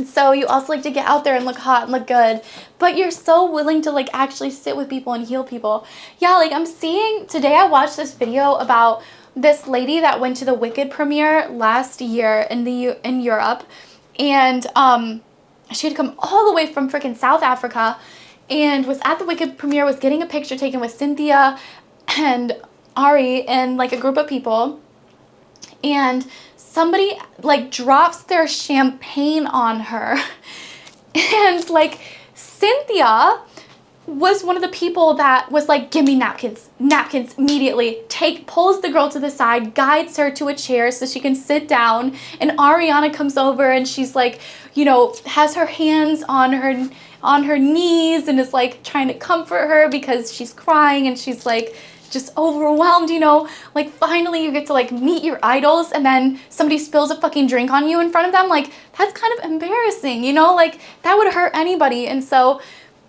So you also like to get out there and look hot and look good, but you're so willing to like actually sit with people and heal people. Yeah, like I'm seeing today, I watched this video about this lady that went to the Wicked premiere last year in Europe, and She had come all the way from freaking South Africa and was at the Wicked premiere, was getting a picture taken with Cynthia and Ari and like a group of people. And somebody like drops their champagne on her. And like Cynthia was one of the people that was like, give me napkins immediately. Pulls the girl to the side, guides her to a chair so she can sit down. And Ariana comes over and she's like, you know, has her hands on her knees and is like trying to comfort her because she's crying and she's like just overwhelmed, you know, like finally you get to like meet your idols and then somebody spills a fucking drink on you in front of them. Like that's kind of embarrassing, you know, like that would hurt anybody. And so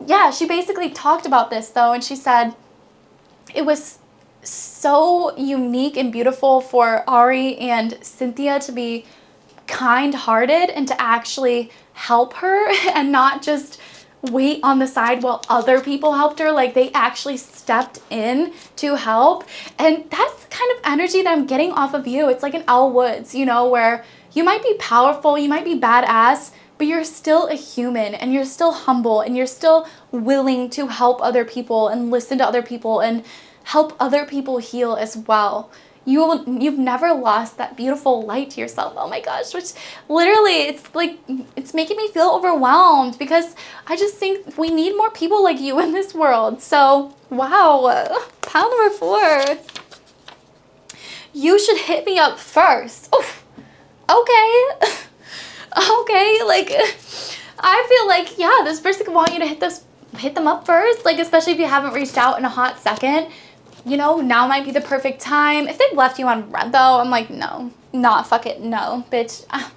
yeah, she basically talked about this though, and she said it was so unique and beautiful for Ari and Cynthia to be kind-hearted and to actually help her and not just wait on the side while other people helped her. Like they actually stepped in to help. And that's the kind of energy that I'm getting off of you. It's like an Elle Woods, you know, where you might be powerful, you might be badass, but you're still a human and you're still humble and you're still willing to help other people and listen to other people and help other people heal as well. You've never lost that beautiful light to yourself. Oh my gosh, which literally it's like, it's making me feel overwhelmed because I just think we need more people like you in this world. So wow, pile number 4. You should hit me up first. Oof. Okay. Okay, like I feel like, yeah, this person could want you to hit them up first, like especially if you haven't reached out in a hot second. You know, now might be the perfect time. If they've left you on red though, I'm like, no, not fuck it, no, bitch. I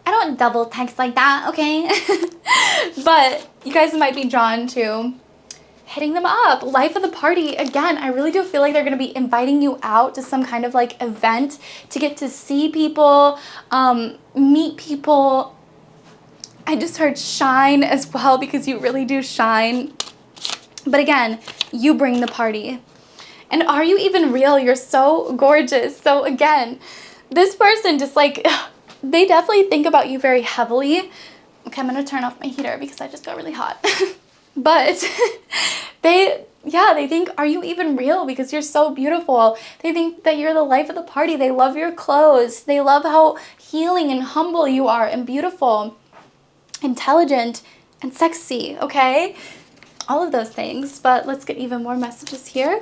don't double text like that, okay? But you guys might be drawn to hitting them up. Life of the party, again, I really do feel like they're going to be inviting you out to some kind of like event to get to see people, meet people. I just heard shine as well because you really do shine. But again, you bring the party. And are you even real? You're so gorgeous. So again, this person just like, they definitely think about you very heavily. Okay, I'm going to turn off my heater because I just got really hot. But they think, are you even real? Because you're so beautiful. They think that you're the life of the party. They love your clothes. They love how healing and humble you are and beautiful, intelligent and sexy, okay? All of those things. But let's get even more messages here.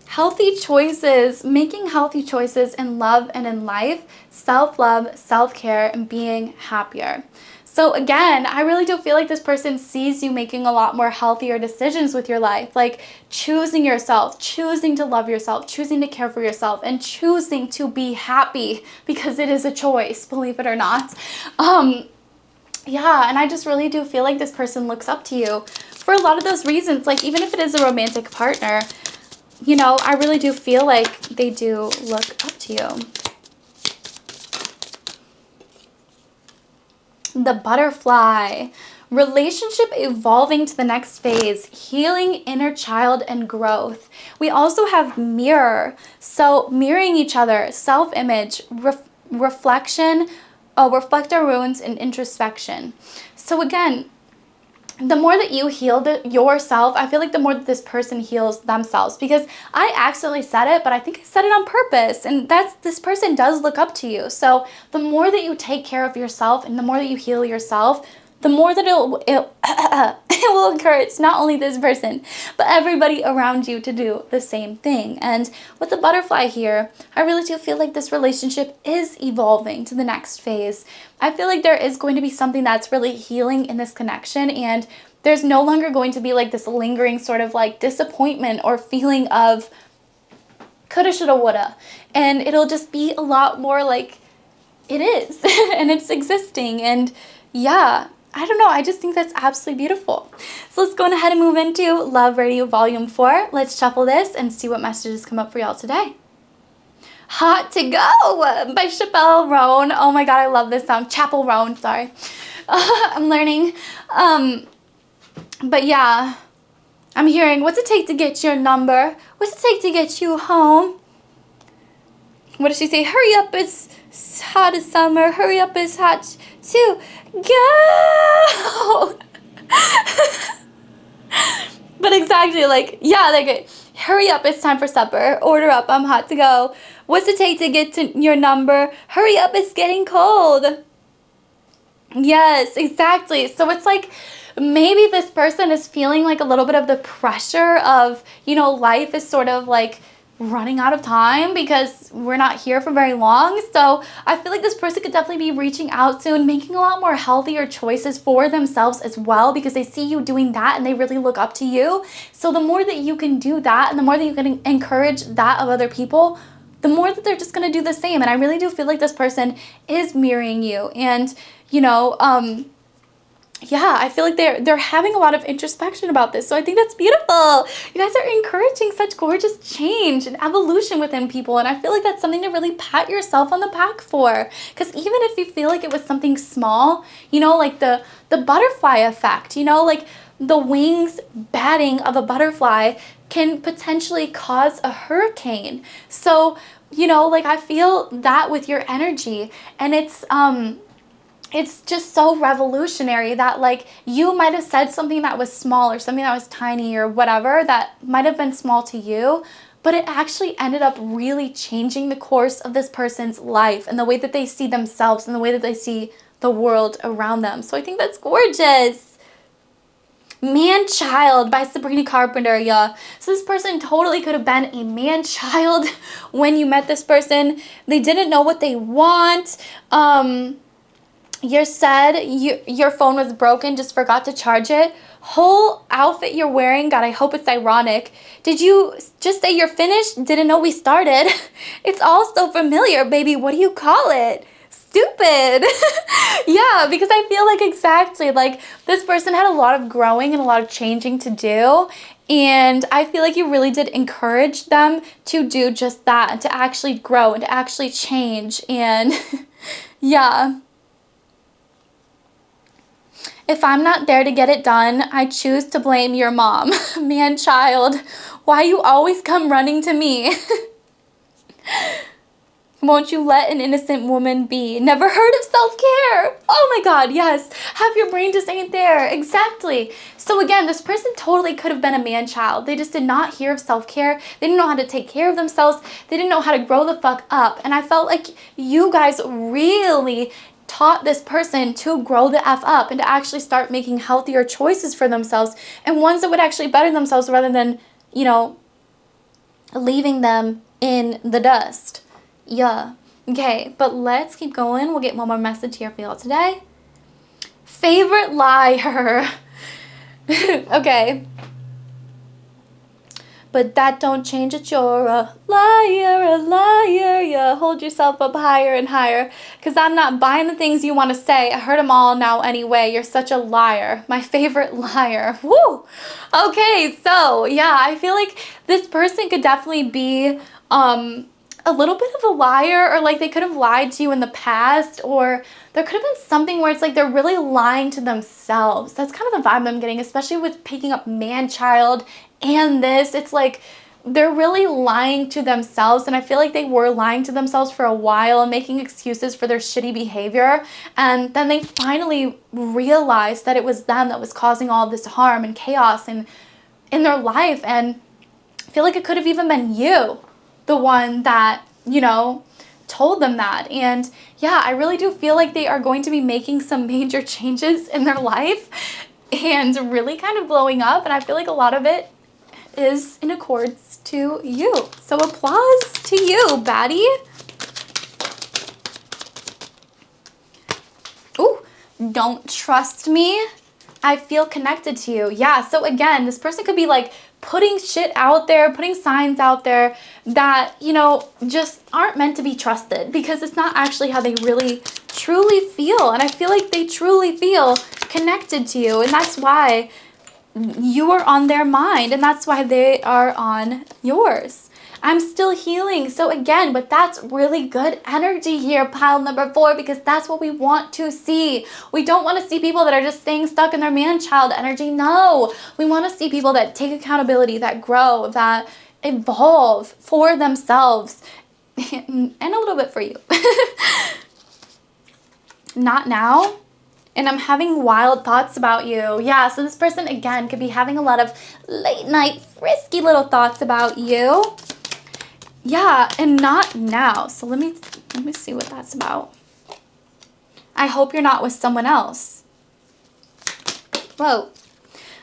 Healthy choices, making healthy choices in love and in life, self-love, self-care, and being happier. So again, I really do feel like this person sees you making a lot more healthier decisions with your life, like choosing yourself, choosing to love yourself, choosing to care for yourself, and choosing to be happy because it is a choice, believe it or not. Yeah, and I just really do feel like this person looks up to you for a lot of those reasons. Like even if it is a romantic partner, you know, I really do feel like they do look up to you. The butterfly, relationship evolving to the next phase, healing inner child and growth. We also have mirror, so mirroring each other, self-image, reflection, reflect our wounds and introspection. So again, the more that you heal yourself, I feel like the more that this person heals themselves, because I accidentally said it, but I think I said it on purpose, and this person does look up to you. So the more that you take care of yourself and the more that you heal yourself, the more that it will encourage not only this person, but everybody around you to do the same thing. And with the butterfly here, I really do feel like this relationship is evolving to the next phase. I feel like there is going to be something that's really healing in this connection, and there's no longer going to be like this lingering sort of like disappointment or feeling of coulda, shoulda, woulda. And it'll just be a lot more like it is and it's existing. And yeah, I don't know, I just think that's absolutely beautiful. So let's go on ahead and move into Love Radio Volume 4. Let's shuffle this and see what messages come up for y'all today. Hot to Go by Chappell Roan. Oh my god, I love this song. Chapel Roan, sorry. I'm learning. But yeah, I'm hearing, what's it take to get your number? What's it take to get you home? what does she say? Hurry up, it's hot as summer. Hurry up, it's hot too. Go! But exactly, like, yeah, like, hurry up, it's time for supper. Order up, I'm hot to go. What's it take to get to your number? Hurry up, it's getting cold. Yes, exactly. So it's like, maybe this person is feeling like a little bit of the pressure of, you know, life is sort of like running out of time because we're not here for very long. So I feel like this person could definitely be reaching out soon, making a lot more healthier choices for themselves as well, because they see you doing that and they really look up to you. So the more that you can do that and the more that you can encourage that of other people, the more that they're just going to do the same. And I really do feel like this person is mirroring you. And, you know, yeah, I feel like they're having a lot of introspection about this. So I think that's beautiful. You guys are encouraging such gorgeous change and evolution within people. And I feel like that's something to really pat yourself on the back for. Because even if you feel like it was something small, you know, like the butterfly effect, you know, like the wings batting of a butterfly can potentially cause a hurricane. So, you know, like I feel that with your energy. And it's just so revolutionary that like you might have said something that was small or something that was tiny or whatever that might have been small to you, but it actually ended up really changing the course of this person's life and the way that they see themselves and the way that they see the world around them. So I think that's gorgeous. Man-child by Sabrina Carpenter, yeah. So this person totally could have been a man-child when you met this person. They didn't know what they want. You said your phone was broken, just forgot to charge it. Whole outfit you're wearing, God, I hope it's ironic. Did you just say you're finished? Didn't know we started. It's all so familiar, baby. What do you call it? Stupid. Yeah, because I feel like exactly, like this person had a lot of growing and a lot of changing to do. And I feel like you really did encourage them to do just that and to actually grow and to actually change. And yeah. If I'm not there to get it done, I choose to blame your mom. Man, child, why you always come running to me? Won't you let an innocent woman be? Never heard of self-care. Oh my God, yes. Half your brain just ain't there. Exactly. So again, this person totally could have been a man-child. They just did not hear of self-care. They didn't know how to take care of themselves. They didn't know how to grow the fuck up. And I felt like you guys really taught this person to grow the F up and to actually start making healthier choices for themselves and ones that would actually better themselves rather than, you know, leaving them in the dust. Yeah. Okay, but let's keep going. We'll get one more message here for y'all today. Favorite liar. Okay. But that don't change it, you're a liar, yeah. Hold yourself up higher and higher, because I'm not buying the things you want to say. I heard them all now anyway. You're such a liar. My favorite liar. Woo! Okay, so, yeah, I feel like this person could definitely be a little bit of a liar, or like they could have lied to you in the past, or there could have been something where it's like they're really lying to themselves. That's kind of the vibe I'm getting, especially with picking up man-child and this. It's like they're really lying to themselves, and I feel like they were lying to themselves for a while and making excuses for their shitty behavior, and then they finally realized that it was them that was causing all this harm and chaos in their life. And I feel like it could have even been you, the one that, you know, told them that. And yeah, I really do feel like they are going to be making some major changes in their life and really kind of blowing up, and I feel like a lot of it is in accords to you. So applause to you, baddie. Ooh, don't trust me. I feel connected to you. Yeah, so again, this person could be like putting shit out there, putting signs out there that, you know, just aren't meant to be trusted, because it's not actually how they really truly feel. And I feel like they truly feel connected to you, and that's why you are on their mind, and that's why they are on yours. I'm still healing. So again, but that's really good energy here, pile number 4, because that's what we want to see. We don't want to see people that are just staying stuck in their man-child energy. No, we want to see people that take accountability, that grow, that evolve for themselves, and a little bit for you. Not now. And I'm having wild thoughts about you. Yeah, so this person, again, could be having a lot of late night, frisky little thoughts about you. Yeah, and not now. So let me see what that's about. I hope you're not with someone else. Whoa.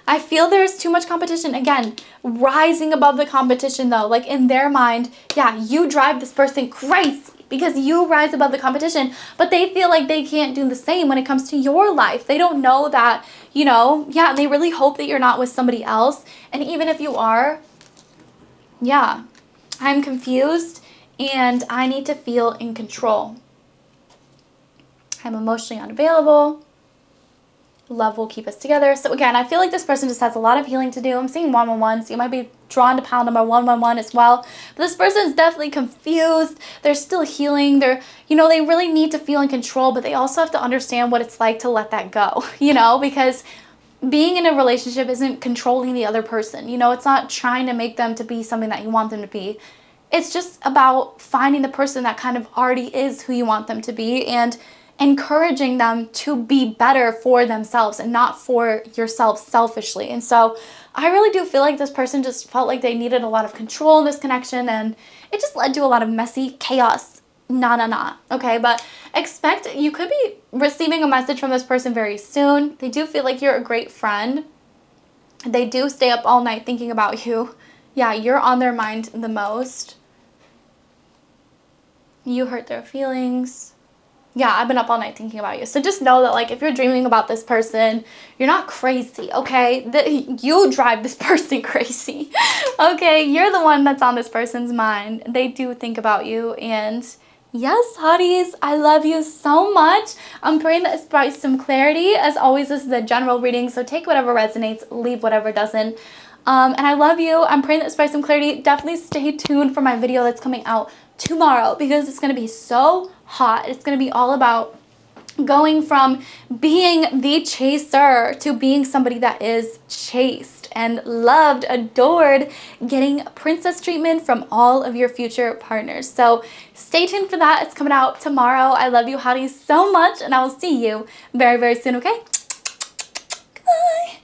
I feel there's too much competition. Again, rising above the competition though. Like in their mind, yeah, you drive this person crazy because you rise above the competition, but they feel like they can't do the same when it comes to your life. They don't know that, you know, yeah, they really hope that you're not with somebody else. And even if you are, yeah, I'm confused and I need to feel in control. I'm emotionally unavailable. Love will keep us together. So again, I feel like this person just has a lot of healing to do. I'm seeing 111, so you might be drawn to pile number 111 as well. But this person is definitely confused. They're still healing. They're, you know, they really need to feel in control, but they also have to understand what it's like to let that go, you know, because being in a relationship isn't controlling the other person. You know, it's not trying to make them to be something that you want them to be. It's just about finding the person that kind of already is who you want them to be and encouraging them to be better for themselves and not for yourself selfishly. And so I really do feel like this person just felt like they needed a lot of control in this connection, and it just led to a lot of messy chaos. Okay, but expect, you could be receiving a message from this person very soon. They do feel like you're a great friend. They do stay up all night thinking about you. Yeah, you're on their mind the most. You hurt their feelings. Yeah, I've been up all night thinking about you. So just know that, like, if you're dreaming about this person, you're not crazy, okay? You drive this person crazy, okay? You're the one that's on this person's mind. They do think about you. And yes, hotties, I love you so much. I'm praying that it's brought you some clarity. As always, this is a general reading, so take whatever resonates, leave whatever doesn't. And I love you. I'm praying that it's brought you some clarity. Definitely stay tuned for my video that's coming out tomorrow because it's going to be so hot. It's going to be all about going from being the chaser to being somebody that is chased and loved, adored, getting princess treatment from all of your future partners. So stay tuned for that. It's coming out tomorrow. I love you, hotties, so much, and I will see you very, very soon, okay? Goodbye.